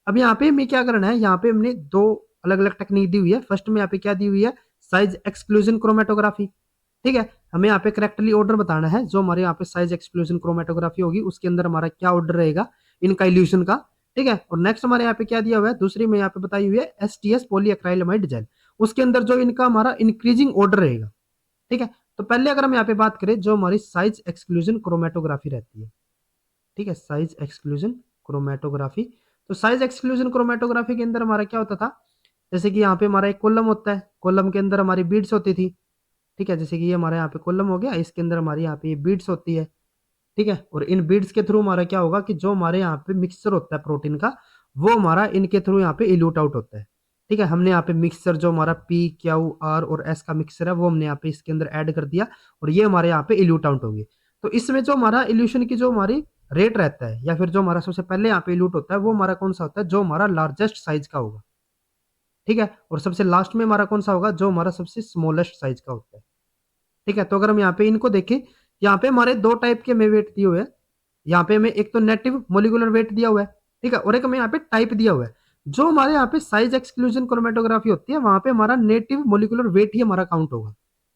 अब यहाँ पे हमें क्या करना है, यहाँ पे हमने दो अलग अलग टेक्निक दी हुई है। फर्स्ट में यहाँ पे क्या दी हुई है, साइज एक्सक्लूजन क्रोमेटोग्राफी। ठीक है, हमें यहाँ पे करेक्टली ऑर्डर बताना है। जो हमारे यहाँ पे साइज एक्सक्लूजन क्रोमेटोग्राफी होगी उसके अंदर हमारा क्या ऑर्डर रहेगा इनका इल्यूशन का। ठीक है, और नेक्स्ट हमारे यहाँ पे क्या दिया हुआ है, दूसरी में यहाँ पे बताई हुई है STS पॉलीएक्राइलमाइड जेल। उसके अंदर जो इनका हमारा इंक्रीजिंग ऑर्डर रहेगा। ठीक है, तो पहले अगर हम यहाँ पे बात करें, जो हमारी साइज एक्सक्लूजन क्रोमेटोग्राफी रहती है, ठीक है, साइज एक्सक्लूजन क्रोमेटोग्राफी। तो साइज एक्सक्लूजन क्रोमेटोग्राफी के अंदर हमारा क्या होता था, जैसे कि यहाँ पे हमारा एक कॉलम होता है, कॉलम के अंदर हमारी बीड्स होती थी। ठीक है, जैसे कि ये हमारे यहाँ पे कॉलम हो गया, इसके अंदर हमारी यहाँ पे ये बीड्स होती है। ठीक है, और इन बीड्स के थ्रू हमारा क्या होगा कि जो हमारे यहाँ पे मिक्सचर होता है प्रोटीन का, वो हमारा इनके थ्रू यहाँ पे इल्यूट आउट होता है। ठीक है, हमने यहाँ पे मिक्सचर जो हमारा P, Q, R और S का मिक्सचर है वो हमने यहाँ पे इसके अंदर ऐड कर दिया और ये हमारे यहाँ पे इल्यूट आउट होंगे। तो इसमें जो हमारा इल्यूशन की जो हमारी रेट रहता है, या फिर जो हमारा सबसे पहले यहाँ पे इल्यूट होता है, वो हमारा कौन सा होता है, जो हमारा लार्जेस्ट साइज का होगा। ठीक है, और सबसे लास्ट में हमारा कौन सा होगा, जो हमारा सबसे स्मॉलेस्ट साइज का होता है। ठीक है, तो अगर हम यहाँ पे इनको देखें, यहाँ पे हमारे दो टाइप के हमें वेट दिए हुए हैं। यहाँ पे हमें एक तो नेटिव मोलिकुलर वेट दिया हुआ है, ठीक है, और एक हमें यहाँ पे टाइप दिया हुआ है। जो हमारे यहाँ पे साइज एक्सक्लूजन क्रोमेटोग्राफी होती है वहां पे हमारा नेटिव मोलिकुलर वेट ही हमारा काउंट होगा।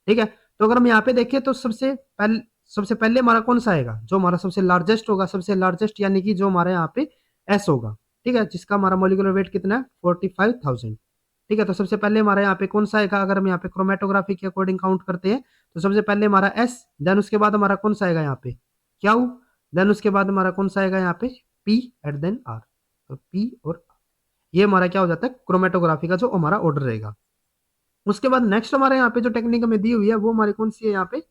ठीक है, तो अगर हम यहाँ पे देखें तो सबसे पहले हमारा कौन सा आएगा, जो हमारा सबसे लार्जेस्ट होगा, सबसे लार्जेस्ट यानी कि जो हमारे यहाँ पे S होगा। ठीक है, जिसका हमारा मोलिकुलर वेट कितना है, 45,000। ठीक है, तो सबसे पहले हमारे यहाँ पे कौन सा आएगा, अगर हम यहाँ पे क्रोमेटोग्राफी के अकॉर्डिंग काउंट करते हैं तो सबसे पहले हमारा S, देन उसके बाद हमारा कौन सा आएगा यहाँ पे Q, देन उसके बाद हमारा कौन सा आएगा यहाँ पे P एट देन R। तो P और R, ये हमारा क्या हो जाता है क्रोमेटोग्राफी का जो हमारा ऑर्डर रहेगा। उसके बाद नेक्स्ट हमारे यहाँ पे जो टेक्निक हमें दी हुई है वो हमारी कौन सी है, यहाँ पे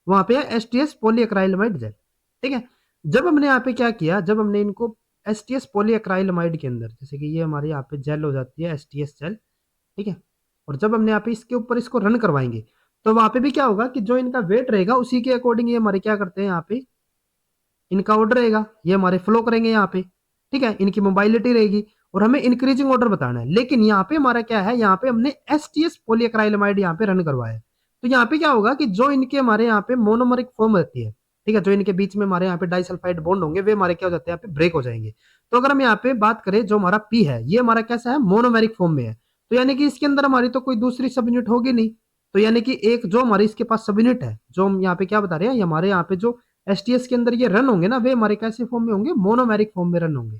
वहां पे है STS पॉलीएक्राइलमाइड जेल। ठीक है, जब हमने यहाँ पे क्या किया, जब हमने इनको STS पॉलीएक्राइलमाइड के अंदर, जैसे कि ये हमारी यहाँ पे जेल हो जाती है STS जेल। ठीक है, और जब हमने यहाँ पे इसके ऊपर इसको रन करवाएंगे तो वहां पे भी क्या होगा कि जो इनका वेट रहेगा उसी के अकॉर्डिंग ये हमारे क्या करते हैं यहाँ पे इनका ऑर्डर रहेगा, ये हमारे फ्लो करेंगे यहाँ पे, ठीक है, इनकी मोबाइलिटी रहेगी और हमें इंक्रीजिंग ऑर्डर बताना है। लेकिन यहाँ पे हमारा क्या है, यहाँ पे हमने एसटीएस पॉलीएक्राइलेमाइड यहाँ पे रन करवाया है। तो यहाँ पे क्या होगा कि जो इनके हमारे यहाँ पे मोनोमरिक फॉर्म रहती है, ठीक है, जो इनके बीच में हमारे यहाँ पे डाइसल्फाइड बॉन्ड होंगे वे हमारे क्या हो जाते हैं यहाँ पे ब्रेक हो जाएंगे। तो अगर हम यहाँ पे बात करें जो हमारा पी है ये हमारा कैसा है, मोनोमेरिक फॉर्म में है। तो यानी कि इसके अंदर हमारी तो कोई दूसरी सब यूनिट होगी नहीं। तो यानी कि एक जो हमारी इसके पास सब यूनिट है, जो हम यहाँ पे क्या बता रहे हैं, हमारे यहाँ पे जो एसटीएस के अंदर ये रन होंगे ना वे हमारे कैसे फॉर्म में होंगे, मोनोमेरिक फॉर्म में रन होंगे।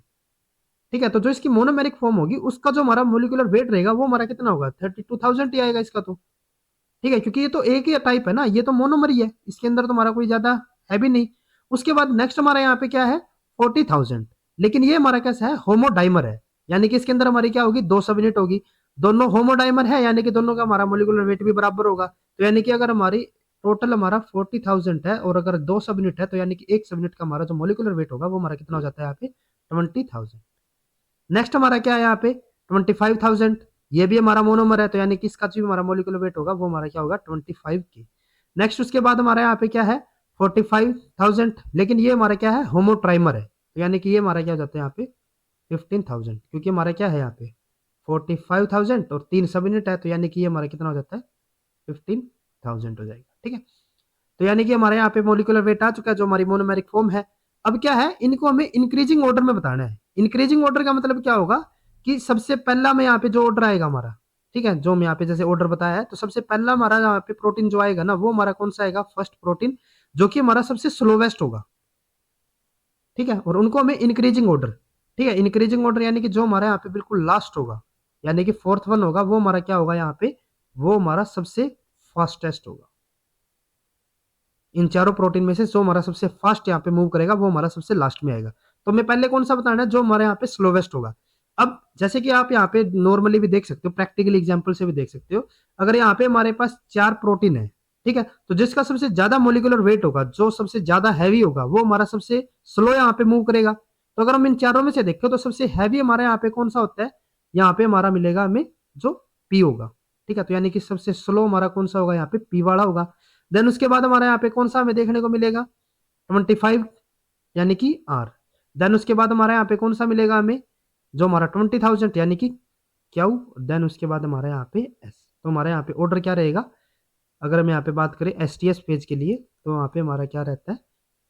ठीक है, तो जो इसकी मोनोमेरिक फॉर्म होगी उसका जो हमारा मोलिकुलर वेट रहेगा वो हमारा कितना होगा, 32,000 ही आएगा इसका। तो ठीक है, क्योंकि ये तो एक ही टाइप है ना, ये तो मोनोमर ही है, इसके अंदर तो हमारा कोई ज्यादा है भी नहीं। उसके बाद नेक्स्ट हमारा यहाँ पे क्या है, 40,000। लेकिन ये हमारा कैसा है, होमोडाइमर है, यानी कि इसके अंदर हमारी क्या होगी, दो सब यूनिट होगी, दोनों होमोडाइमर है, यानी कि दोनों का हमारा मोलिकुलर वेट भी बराबर होगा। तो यानी कि अगर हमारी टोटल हमारा 40,000 है और अगर दो सब यूनिट है तो यानी कि एक सब यूनिट का हमारा जो मोलिकुलर वेट होगा वो हमारा कितना हो जाता है यहाँ पे, 20,000। नेक्स्ट हमारा क्या है यहाँ पे, 25,000। ये भी हमारा मोनोमर है, तो यानी कि इसका जो हमारा मोलिकुलर वेट होगा वो हमारा क्या होगा, 25 के। नेक्स्ट उसके बाद हमारा यहाँ पे क्या है, 45,000। लेकिन ये हमारा क्या है, होमोट्राइमर है, तो यानी कि ये हमारा क्या हो जाता है यहाँ पे 15,000, क्योंकि हमारा क्या है यहाँ पे 45,000 और तीन सब यूनिट है, तो यानी कि ये हमारा कितना हो जाता है, 15,000 हो जाएगा। ठीक है, तो यानी कि हमारे यहाँ पे मोलिकुलर वेट आ चुका है जो हमारी मोनोमेरिक फॉर्म है। अब क्या है, इनको हमें इंक्रीजिंग ऑर्डर में बताना है। इंक्रीजिंग ऑर्डर का मतलब क्या होगा कि सबसे पहला में यहाँ पे जो ऑर्डर आएगा हमारा, ठीक है, जो हम यहाँ पे जैसे ऑर्डर बताया है, तो सबसे पहला हमारा यहाँ पे प्रोटीन जो आएगा ना वो हमारा कौन सा आएगा, फर्स्ट प्रोटीन, जो कि हमारा सबसे स्लोवेस्ट होगा। ठीक है, और उनको हमें इंक्रीजिंग ऑर्डर, ठीक है, इंक्रीजिंग ऑर्डर यानी कि जो हमारा यहाँ पे बिल्कुल लास्ट होगा, यानी कि फोर्थ वन होगा, वो हमारा क्या होगा यहाँ पे, वो हमारा सबसे फास्टेस्ट होगा। इन चारों प्रोटीन में से जो हमारा सबसे फास्ट यहाँ पे मूव करेगा वो हमारा सबसे लास्ट में आएगा। तो हमें पहले कौन सा बताना है, जो हमारे यहाँ पे स्लोवेस्ट होगा। अब जैसे कि आप यहाँ पे नॉर्मली भी देख सकते हो, प्रैक्टिकल एग्जांपल से भी देख सकते हो, अगर यहाँ पे हमारे पास 4 प्रोटीन है, ठीक है, तो जिसका सबसे ज्यादा मोलिकुलर वेट होगा, जो सबसे ज्यादा हैवी होगा, वो हमारा सबसे स्लो यहाँ पे मूव करेगा। तो अगर हम इन चारों में से देखें तो सबसे हैवी हमारे यहाँ पे कौन सा होता है, यहाँ पे हमारा मिलेगा हमें जो पी होगा। ठीक है, तो यानी कि सबसे स्लो हमारा कौन सा होगा, यहाँ पे पी वाला होगा। देन उसके बाद हमारे यहाँ पे कौन सा हमें देखने को मिलेगा, 25, यानी कि आर। देन उसके बाद हमारे यहाँ पे कौन सा मिलेगा हमें, जो हमारा 20,000 यानी कि क्यू। देन उसके बाद हमारे यहाँ पे एस। तो हमारे यहाँ पे ऑर्डर क्या रहेगा, अगर हम यहाँ पे बात करें एस टी एस पेज के लिए, तो वहाँ पे हमारा क्या रहता है,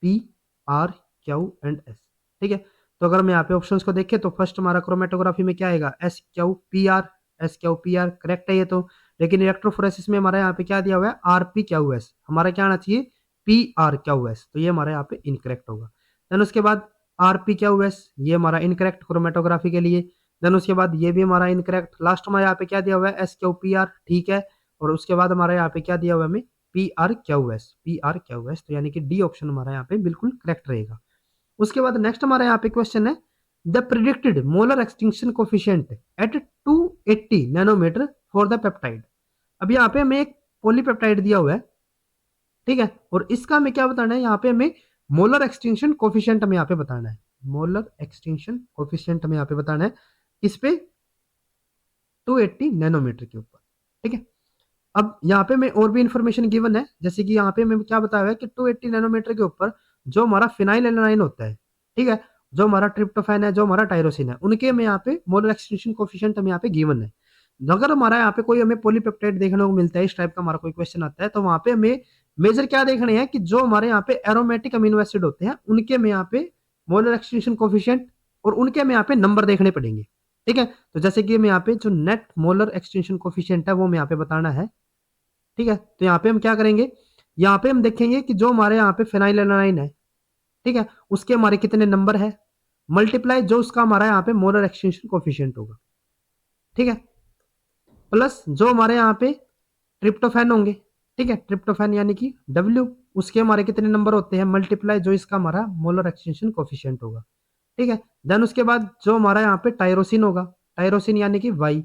P R Q and S. ठीक है, तो अगर हम यहाँ पे ऑप्शंस को देखें तो फर्स्ट हमारा क्रोमेटोग्राफी में क्या आएगा, S Q P R, S Q P R correct है ये तो। लेकिन इलेक्ट्रोफोरेसिस में हमारा यहाँ पे क्या दिया हुआ है, आर पी क्यू एस, हमारा क्या आना चाहिए, पी आर क्यू एस, तो ये हमारा यहाँ पे इनकरेक्ट होगा। देन उसके बाद आर पी क्यू एस, ये हमारा इनकरेक्ट क्रोमेटोग्राफी के लिए। देन उसके बाद ये भी हमारा इनकरेक्ट। लास्ट में यहाँ पे क्या दिया हुआ है, एस क्यू पी आर, ठीक है, और उसके बाद हमारा यहाँ पे क्या दिया हुआ है हमें, P R Q S, P R Q S, तो यानी कि डी ऑप्शन हमारा यहाँ पे बिल्कुल करेक्ट रहेगा। उसके बाद नेक्स्ट हमारा यहाँ पे क्वेश्चन है, the predicted molar extinction coefficient at 280 nanometre for the peptide. अब यहाँ पे हमें एक पॉलीपेप्टाइड दिया हुआ है, ठीक है, और इसका हमें क्या बताना है, यहाँ पे हमें मोलर एक्सटिंक्शन कोफिशिएंट हमें यहाँ पे बताना है, मोलर एक्सटिंक्शन कोफिशिएंट हमें यहाँ पे बताना है इस पे 280 नैनोमीटर के ऊपर। ठीक है, अब यहाँ पे मैं और भी इंफॉर्मेशन गिवन है, जैसे कि यहाँ पे मैं क्या बताया हुआ है कि 280 नैनोमीटर के ऊपर जो हमारा फिनाइल एलानाइन होता है, ठीक है, जो हमारा ट्रिप्टोफैन है, जो हमारा टायरोसिन है, उनके में यहाँ पे मोलर एक्सटिंक्शन कोफिशिएंट हमें यहाँ पे गिवन है। अगर हमारा यहाँ पे कोई हमें पॉलीपेप्टाइड देखने को मिलता है, इस टाइप का हमारा कोई क्वेश्चन आता है, तो वहां पे हमें मेजर क्या देखने हैं कि जो हमारे यहाँ पे एरोमेटिक अमीनो एसिड होते हैं उनके में यहाँ पे मोलर एक्सटिंक्शन कोफिशिएंट और उनके में यहाँ पे नंबर देखने पड़ेंगे। ठीक है, तो जैसे कि हमें यहाँ पे जो नेट मोलर एक्सटिंक्शन कोफिशिएंट है वो हमें यहाँ पे बताना है। ठीक है, तो यहाँ पे हम क्या करेंगे, यहाँ पे हम देखेंगे कि जो हमारे यहाँ पे फेनाइलएलानाइन है, ठीक है, उसके हमारे कितने नंबर है, मल्टीप्लाई जो उसका हमारा यहाँ पे मोलर एक्सटिंक्शन कोफिशिएंट होगा। ठीक है, प्लस जो हमारे यहाँ पे ट्रिप्टोफैन होंगे, ठीक है, ट्रिप्टोफैन यानी कि डब्ल्यू, उसके हमारे कितने नंबर होते हैं, मल्टीप्लाई जो इसका हमारा मोलर एक्सटिंक्शन कोफिशिएंट होगा। ठीक है, देन उसके बाद जो हमारा यहाँ पे टायरोसिन होगा, टायरोसिन यानी कि वाई,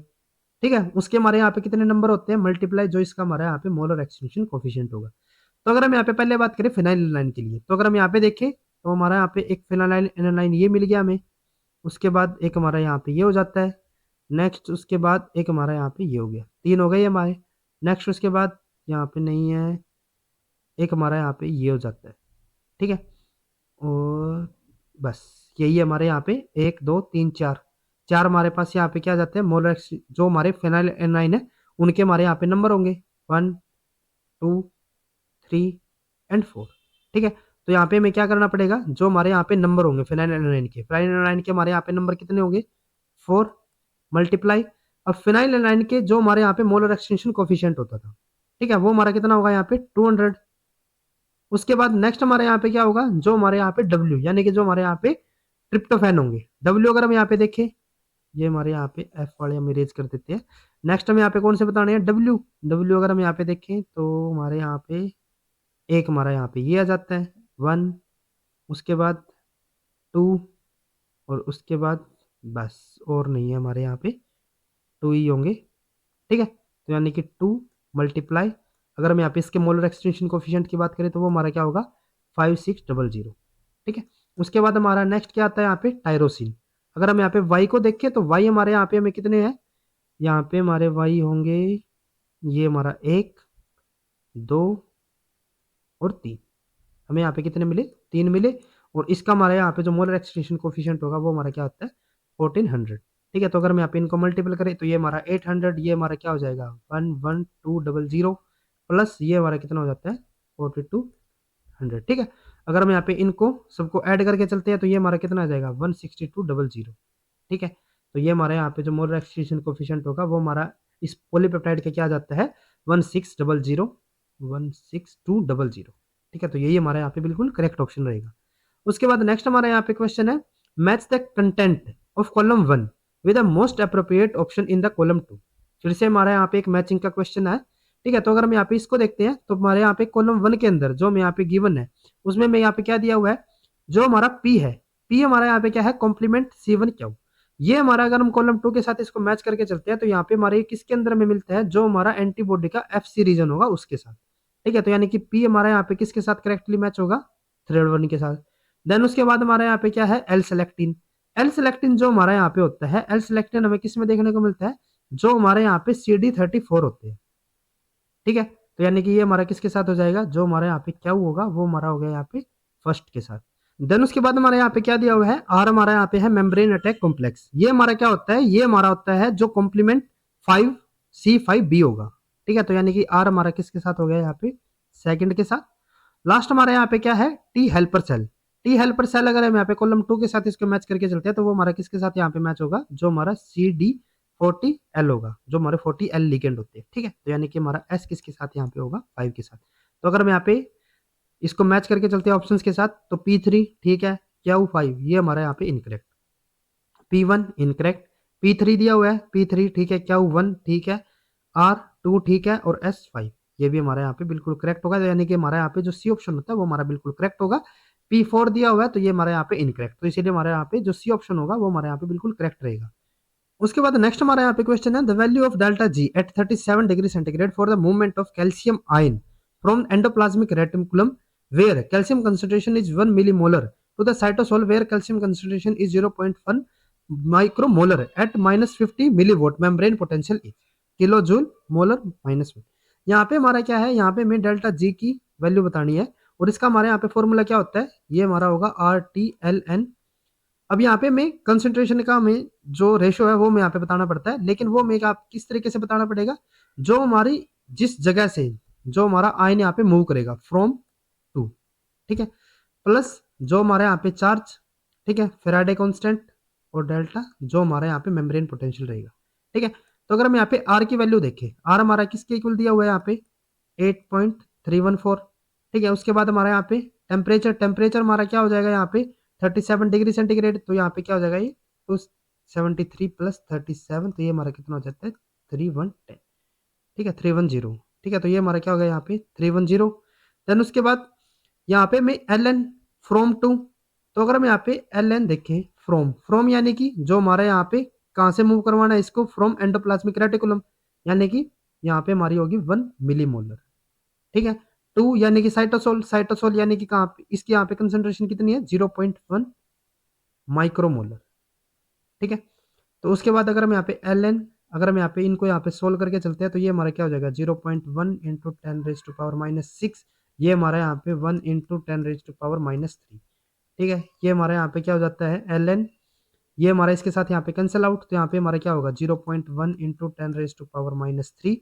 ठीक है, उसके हमारे यहाँ पे कितने नंबर होते हैं, मल्टीप्लाई जो इसका हमारा यहाँ पे मोलर एक्सटिंक्शन कोफिशिएंट होगा। तो अगर हम यहाँ पे पहले बात करें फिनाइल के लिए, तो अगर हम यहाँ पे देखें तो हमारा यहाँ पे एक फिनाइल ये मिल गया हमें, उसके बाद एक हमारा यहाँ पे ये हो जाता है, नेक्स्ट उसके बाद एक हमारा यहाँ पे ये हो गया, 3 हो गए हमारे। नेक्स्ट उसके बाद यहाँ पे नहीं है, एक हमारा यहाँ पे ये हो जाता है, ठीक है। और बस यही है हमारे यहाँ पे 1 2 3 4 4 हमारे पास यहाँ पे क्या जाते हैं मोलर जो हमारे फेनाइल एनाइन है उनके हमारे यहाँ पे नंबर होंगे 1 2 3 एंड 4, ठीक है। तो यहाँ पे हमें क्या करना पड़ेगा, जो हमारे यहाँ पे नंबर होंगे फिनाइल एनाइन के हमारे यहाँ पे नंबर कितने होंगे 4 मल्टीप्लाई। अब फिनाइल एनाइन के जो हमारे यहाँ पे मोलर एक्सटेंशन कोफिशिएंट होता था, ठीक है, वो हमारा कितना होगा यहाँ पे 200। उसके बाद नेक्स्ट हमारे यहाँ पे क्या होगा, जो हमारे यहाँ पे डब्ल्यू यानी कि जो हमारे यहाँ पे ट्रिप्टोफैन होंगे, डब्ल्यू अगर हम यहाँ पे देखें, ये हमारे यहाँ पे एफ वाले हम इरेज कर देते हैं। नेक्स्ट हम यहाँ पे कौन से बताने हैं, डब्ल्यू डब्ल्यू अगर हम यहाँ पे देखें तो हमारे यहाँ पे एक हमारा यहाँ पे ये आ जाता है 1, उसके बाद 2 और उसके बाद बस और नहीं है हमारे यहाँ पे 2 ही होंगे, ठीक है। तो यानी कि 2 मल्टीप्लाई, अगर हम यहाँ पे इसके मोलर एक्सटेंशन कोफिशिएंट की बात करें तो वो हमारा क्या होगा 5600, ठीक है। उसके बाद हमारा नेक्स्ट क्या आता है यहाँ पे टायरोसिन। अगर हम यहाँ पे वाई को देखें तो वाई हमारे यहाँ पे हमें कितने हैं, यहाँ पे हमारे वाई होंगे ये हमारा 1 2 और 3, हमें यहाँ पे कितने मिले 3 मिले। और इसका हमारे यहाँ पे जो मोलर एक्सटेंशन कोफिशिएंट होगा वो हमारा क्या होता है 1400, ठीक है। तो अगर हम यहाँ पे इनको मल्टीपल करें तो ये हमारा 800, ये हमारा क्या हो जाएगा 11200 प्लस ये हमारा कितना हो जाता है 4200, ठीक है। अगर हम यहाँ पे इनको सबको ऐड करके चलते हैं तो ये हमारा कितना आ जाएगा 16200, ठीक है। तो ये हमारे यहाँ पे जो मोलर एक्सटेंशन कोफिशिएंट होगा वो हमारा इस पॉलीपेप्टाइड का क्या जाता है 16200, ठीक है। तो यही हमारे यहाँ पे बिल्कुल करेक्ट ऑप्शन रहेगा। उसके बाद नेक्स्ट हमारे यहाँ पे क्वेश्चन है match the content of column 1 with the most appropriate option in the column 2। फिर से हमारे यहाँ पे एक मैचिंग का क्वेश्चन है, ठीक है। तो अगर हम यहाँ पे इसको देखते हैं तो हमारे यहाँ पे कॉलम 1 के अंदर जो हमें यहाँ पे गिवन है उसमें मैं यहाँ पे क्या दिया हुआ है, जो हमारा पी है, पी हमारा यहाँ पे क्या है कॉम्प्लीमेंट C1 क्यू। ये हमारा अगर हम कॉलम 2 के साथ इसको मैच करके चलते हैं तो यहाँ पे हमारे किसके अंदर में मिलता है, जो हमारा एंटीबॉडी का FC रीजन होगा उसके साथ, ठीक है। तो यानी कि पी हमारा यहाँ पे किसके साथ करेक्टली मैच होगा थ्रेड 1 के साथ। देन उसके बाद हमारे यहाँ पे क्या है एल सेलेक्टिन। एल सेलेक्टिन जो हमारे यहाँ पे होता है, एल सेलेक्टिन हमें किस में देखने को मिलता है, जो हमारे यहाँ पे CD34 होते हैं, ठीक है। तो यानी कि ये हमारा किसके साथ हो जाएगा, जो हमारे यहाँ पे क्या होगा वो हमारा हो गया यहाँ पे फर्स्ट के साथ। देन उसके बाद हमारे यहाँ पे क्या दिया हुआ है आर, हमारा यहाँ पे है मेम्ब्रेन अटैक कॉम्प्लेक्स। ये हमारा क्या होता है, ये हमारा होता है जो कॉम्प्लीमेंट 5C5B होगा, ठीक है। तो यानी कि आर हमारा किसके साथ हो गया यहाँ पे सेकंड के साथ। लास्ट हमारे यहाँ पे क्या है T helper cell. T helper cell अगर हम यहाँ पे कॉलम 2 के साथ इसको मैच करके चलते हैं तो वो हमारा किसके साथ यहाँ पे मैच होगा, जो हमारा CD40L होगा, जो हमारे 40L लिगेंड होते हैं, ठीक है। तो यानी कि हमारा S किसके साथ यहाँ पे होगा 5 के साथ। तो अगर हम यहाँ पे इसको मैच करके चलते हैं ऑप्शंस के साथ तो P3 ठीक है, Q5 ये हमारा यहाँ पे इनकरेक्ट, P1 इनकरेक्ट, P3 दिया हुआ है P3 ठीक है, Q1 ठीक है, R2 ठीक है और S5 ये भी हमारा यहाँ पे बिल्कुल करेक्ट होगा। यानी कि हमारा यहाँ पे जो सी ऑप्शन होता है वो हमारा बिल्कुल करेक्ट होगा। P4 दिया हुआ है तो ये हमारे यहाँ पे इनकरेक्ट, तो इसीलिए हमारे यहाँ पे जो सी ऑप्शन होगा वो हमारे यहाँ पे बिल्कुल करेक्ट रहेगा। उसके बाद नेक्स्ट हमारे यहाँ पे क्वेश्चन है the value of delta G at 37 degree centigrade for the movement of calcium ion from endoplasmic reticulum where calcium concentration is 1 millimolar to the cytosol where calcium concentration is 0.1 micromolar at -50 millivolt membrane potential is kilo joule molar -1। यहाँ पे हमारा क्या है, यहाँ पे हमें delta G की value बतानी है और इसका हमारे यहाँ पे फॉर्मूला क्या होता है, ये हमारा होगा RTLN। अब यहाँ पे हमें कंसंट्रेशन का हमें जो रेशो है वो हमें यहाँ पे बताना पड़ता है, लेकिन वो हमें आप किस तरीके से बताना पड़ेगा, जो हमारी जिस जगह से जो हमारा आयन यहाँ पे मूव करेगा फ्रॉम टू, ठीक है, प्लस जो हमारे यहाँ पे चार्ज, ठीक है, फेराडे कांस्टेंट और डेल्टा जो हमारे यहाँ पे मेम्ब्रेन पोटेंशियल रहेगा, ठीक है। तो अगर हम यहाँ पे आर की वैल्यू देखें, आर हमारा किसके इक्वल दिया हुआ है यहाँ पे 8.314, ठीक है। उसके बाद हमारा यहाँ पे टेम्परेचर, टेम्परेचर हमारा क्या हो जाएगा यहाँ पे 37 डिग्री सेंटीग्रेड, तो यहाँ पे क्या हो जाएगा ये तो 73 प्लस 37, तो ये हमारा कितना हो जाता है 3110, ठीक है 310, ठीक है। तो ये हमारा क्या हो गया यहाँ पे 310। देन उसके बाद यहाँ पे मैं LN फ्रॉम टू, तो अगर हम यहाँ पे LN देखें फ्रॉम, फ्रॉम यानी कि जो हमारा यहाँ पे कहाँ से मूव करवाना है इसको, फ्रॉम एंडोप्लाज्मिक रेटिकुलम, यानी कि यहाँ पे हमारी होगी 1 मिलीमोलर, ठीक है। 2 यानी कि साइटोसोल, साइटोसोल यानी कि कहाँ पे इसकी यहाँ पे कंसंट्रेशन कितनी है 0.1 माइक्रोमोलर, ठीक है। तो उसके बाद अगर हम यहाँ पे ln, अगर हम यहाँ पे इनको यहाँ पे सोल्व करके चलते हैं तो ये हमारा क्या हो जाएगा 0.1 इंटू 10⁻⁻6, ये हमारा यहाँ पे 1 इंटू 10⁻⁻3। ठीक है, ये हमारा यहाँ पे क्या हो जाता है ln, ये हमारा इसके साथ यहाँ पे कैंसिल आउट, तो यहाँ पे हमारा क्या होगा 0.1 इंटू 10⁻⁻3।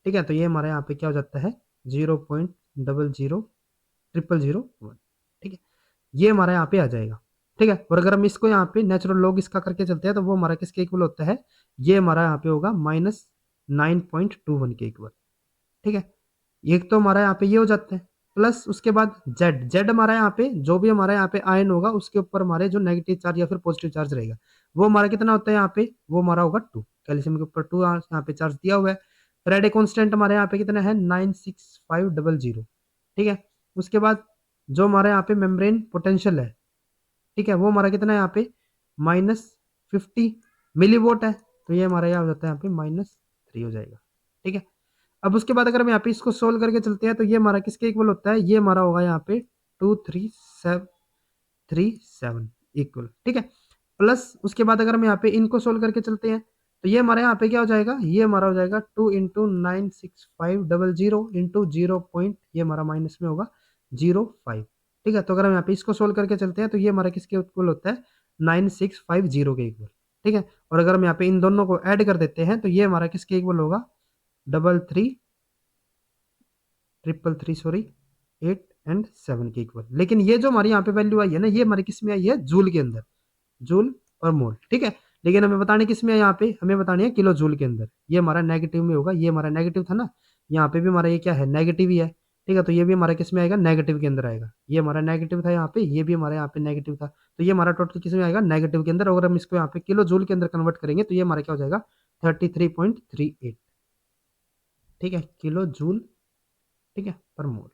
ठीक है, तो ये हमारे यहाँ पे क्या हो जाता है 0.000001। ठीक है, ये हमारा यहाँ पे आ जाएगा। ठीक है, और अगर हम इसको यहाँ पे नेचुरल लॉग इसका करके चलते हैं तो वो हमारा किसके इक्वल होता है, ये हमारा यहाँ पे होगा -9.21 के इक्वल। ठीक है, एक तो हमारा यहाँ पे ये हो जाता है, प्लस उसके बाद जेड, जेड हमारा यहाँ पे जो भी हमारा यहाँ पे आयन होगा उसके ऊपर हमारे जो नेगेटिव चार्ज या फिर पॉजिटिव चार्ज रहेगा वो हमारा कितना होता है यहाँ पे, वो हमारा होगा 2, कैल्शियम के ऊपर 2 यहाँ पे चार्ज दिया हुआ है। रेड कॉन्स्टेंट हमारे यहाँ पे कितना है 96500। ठीक है, उसके बाद जो हमारे यहाँ पे मेम्ब्रेन पोटेंशियल है, ठीक है, वो हमारा कितना है यहाँ पे -50 मिलीवोट है, तो ये हमारा यहाँ हो जाता है यहाँ पे -3 हो जाएगा। ठीक है, अब उसके बाद अगर हम यहाँ पे इसको सोल्व करके चलते हैं तो ये हमारा किसके इक्वल होता है, ये हमारा होगा यहाँ पे 2337 इक्वल। ठीक है, प्लस उसके बाद अगर हम यहाँ पे इनको सोल्व करके चलते हैं तो ये हमारे यहाँ पे क्या हो जाएगा, ये हमारा हो जाएगा 2 इंटू 96500 इंटू 0 पॉइंट, ये हमारा माइनस में होगा 05। ठीक है, तो अगर हम यहाँ पे इसको सोल्व करके चलते हैं तो ये हमारा किसके इक्वल होता है 9650 के इक्वल। ठीक है, और अगर हम यहाँ पे इन दोनों को ऐड कर देते हैं तो ये हमारा किसके इक्वल होगा 333 सॉरी 8 एंड 7 के इक्वल। लेकिन ये जो हमारी यहाँ पे वैल्यू आई है ना, ये हमारी किस में आई है जूल के अंदर, जूल और मोल। ठीक है, लेकिन हमें बताने किस में है यहाँ पे, हमें बतानी है किलो जूल के अंदर। ये हमारा नेगेटिव में होगा, ये हमारा नेगेटिव था ना, यहाँ पे भी हमारा ये क्या है नेगेटिव ही है। ठीक है, तो ये भी हमारा किस में आएगा नेगेटिव के अंदर आएगा, ये हमारा नेगेटिव था यहाँ पे, ये भी हमारे यहाँ पे नेगेटिव था, तो ये हमारा टोटल किस में आएगा नेगेटिव के अंदर। अगर हम इसको यहाँ पे किलो जूल के अंदर कन्वर्ट करेंगे तो ये हमारा क्या हो जाएगा 33.38। ठीक है, किलो जूल, ठीक है, पर मोल।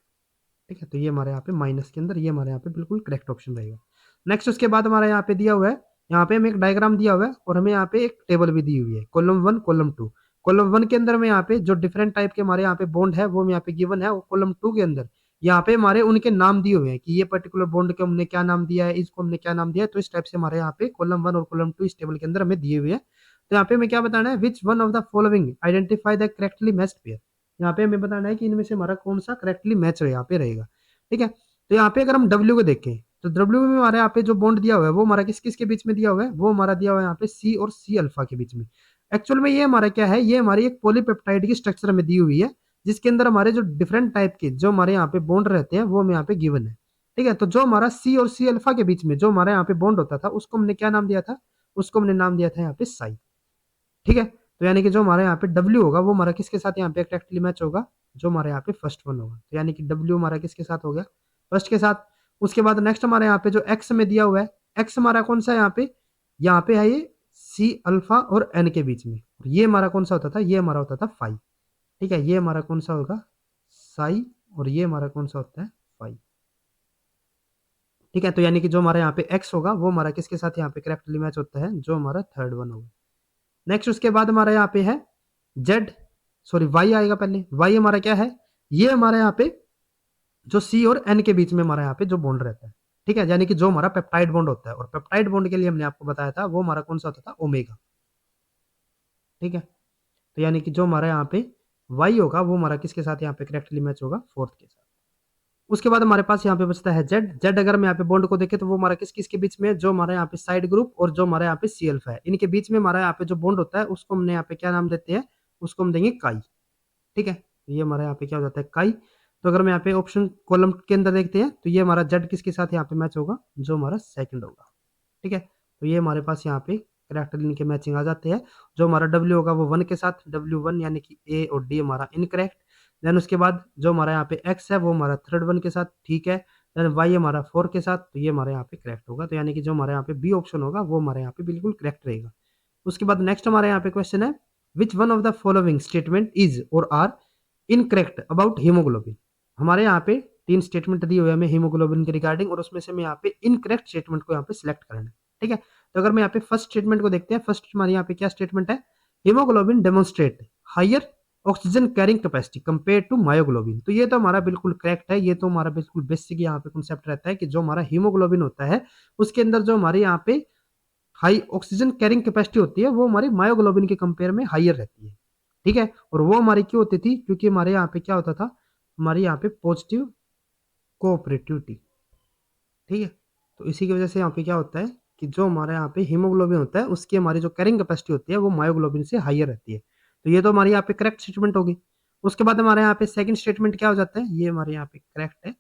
ठीक है, तो ये हमारे यहाँ पे माइनस के अंदर, ये हमारे यहाँ पे बिल्कुल करेक्ट ऑप्शन रहेगा। नेक्स्ट उसके बाद हमारा यहाँ पे दिया हुआ है, यहाँ पे हमें एक डायग्राम दिया हुआ है और हमें यहाँ पे एक टेबल भी दी हुई है, कॉलम 1 कॉलम 2। कॉलम 1 के अंदर में यहाँ पे जो डिफरेंट टाइप के हमारे यहाँ पे बॉन्ड है वो यहाँ पे गिवन है, और कॉलम 2 के अंदर यहाँ पे हमारे उनके नाम दिए हुए हैं कि ये पर्टिकुलर बॉन्ड को हमने क्या नाम दिया है, इसको हमने क्या नाम दिया है। तो इस टाइप से हमारे यहाँ पे कॉलम 1 और कॉलम 2 इस टेबल के अंदर हमें दिए हुए हैं। तो यहाँ पे हमें क्या बताना है, which one of the following identify the correctly matched pair. यहाँ पे हमें बताना है कि इनमें से हमारा कौन सा करेक्टली मैच यहाँ पे रहेगा। ठीक है, तो यहाँ पे अगर हम W को देखें तो W में हमारे यहाँ पे जो बॉन्ड दिया हुआ है वो हमारा किस किस के बीच में दिया हुआ है, वो हमारा दिया हुआ है यहाँ पे C और C अल्फा के बीच में। एक्चुअल में ये हमारा क्या है, ये हमारी एक पॉलीपेप्टाइड की स्ट्रक्चर में दी हुई है, जिसके अंदर हमारे जो डिफरेंट टाइप के जो हमारे यहाँ पे बॉन्ड रहते हैं वो हमें यहाँ पे गिवन है। ठीक है, तो जो हमारा C और C अल्फा के बीच में जो हमारे यहाँ पे बॉन्ड होता था उसको हमने क्या नाम दिया था, उसको हमने नाम दिया था यहाँ पे साई। ठीक है, तो यानी कि जो हमारे यहाँ पे W होगा वो हमारा किसके साथ यहाँ पे करेक्टली मैच होगा, जो हमारे यहाँ पे फर्स्ट वन होगा। तो यानी कि W हमारा किसके साथ हो गया, फर्स्ट के साथ। उसके बाद नेक्स्ट हमारे यहाँ पे जो X में दिया हुआ है, X हमारा कौन सा है यहाँ पे है ये C अल्फा और N के बीच में। ये हमारा कौन सा होता था, ये हमारा होता था फाई। ठीक है, ये हमारा कौन सा होगा साई, और ये हमारा कौन सा होता है फाई। ठीक है, तो यानी कि जो हमारे यहाँ पे X होगा वो हमारा किसके साथ यहाँ पे करेक्टली मैच होता है, जो हमारा थर्ड वन होगा। नेक्स्ट उसके बाद हमारा यहाँ पे है जेड, सॉरी वाई आएगा पहले। वाई हमारा क्या है, ये हमारे यहाँ पे जो सी और एन के बीच में हमारा यहाँ पे जो बॉन्ड रहता है। ठीक है, यानी कि जो हमारा पेप्टाइड बॉन्ड होता है, और पेप्टाइड बॉन्ड के लिए हमने आपको बताया था वो हमारा कौन सा होता था ओमेगा। ठीक है, तो यानी कि जो हमारा यहाँ पे वाई होगा वो हमारा किसके साथ यहाँ पे करेक्टली मैच होगा फोर्थ के साथ। उसके बाद हमारे पास यहाँ पे बचता है जेड। जेड अगर हम यहाँ पे बॉन्ड को देखें तो वो हमारा किस किस के बीच में, जो हमारा यहाँ पे साइड ग्रुप और जो हमारा यहाँ पे सी अल्फा है, इनके बीच में हमारा यहाँ पे जो बॉन्ड होता है उसको हमने यहाँ पे क्या नाम देते हैं, उसको हम देंगे काई। ठीक है, तो ये हमारा यहाँ पे क्या हो जाता है काई। तो अगर हम यहाँ पे ऑप्शन कॉलम के अंदर देखते हैं तो ये हमारा जेड किसके साथ यहाँ पे मैच होगा, जो हमारा सेकंड होगा। ठीक है, तो ये हमारे पास यहाँ पे करेक्टली इनके मैचिंग आ जाते हैं। जो हमारा डब्ल्यू होगा वो 1 के साथ, W1 यानी कि ए और डी हमारा इनकरेक्ट। देन उसके बाद जो हमारा यहाँ पे एक्स है वो हमारा थर्ड वन के साथ, ठीक है। देन वाई हमारा 4 के साथ, तो ये हमारे यहाँ पे करेक्ट होगा। तो यानी कि जो हमारे यहाँ पे बी ऑप्शन होगा वो हमारे यहाँ पे बिल्कुल करेक्ट रहेगा। उसके बाद नेक्स्ट हमारे यहाँ पे क्वेश्चन है, which one of the following statement is और आर इनकरेक्ट अबाउट हीमोग्लोबिन। हमारे यहाँ पे 3 स्टेटमेंट दिए हुए हैं हमें हीमोग्लोबिन के रिगार्डिंग, और उसमें से हमें यहाँ पे इनकरेक्ट स्टेटमेंट को यहाँ पे सिलेक्ट करना है। ठीक है, तो अगर मैं यहाँ पे फर्स्ट स्टेटमेंट को देखते हैं, फर्स्ट हमारे यहाँ पे क्या स्टेटमेंट है, haemoglobin demonstrate higher oxygen carrying capacity compare to myoglobin. तो ये तो हमारा बिल्कुल करेक्ट है, ये तो हमारा बिल्कुल बेसिक यहाँ पे कॉन्सेप्ट रहता है कि जो हमारा हीमोग्लोबिन होता है उसके अंदर जो हमारे यहाँ पे हाई ऑक्सीजन कैरिंग कैपेसिटी होती है वो हमारी मायोग्लोबिन के कंपेयर में हाइयर रहती है, ठीक है। और वो हमारी क्यों होती थी, क्योंकि हमारे यहाँ पे क्या होता था, हमारे यहाँ पे पॉजिटिव कोऑपरेटिविटी, ठीक है। तो इसी की वजह से यहाँ पे क्या होता है कि जो हमारे यहाँ पे हीमोग्लोबिन होता है उसकी हमारी जो कैरिंग कैपेसिटी होती है वो मायोग्लोबिन से हाइयर रहती है। तो ये तो हमारी यहाँ पे करेक्ट स्टेटमेंट होगी। उसके बाद हमारे यहाँ पे सेकंड स्टेटमेंट क्या हो जाता है, ये हमारे यहाँ पे करेक्ट है।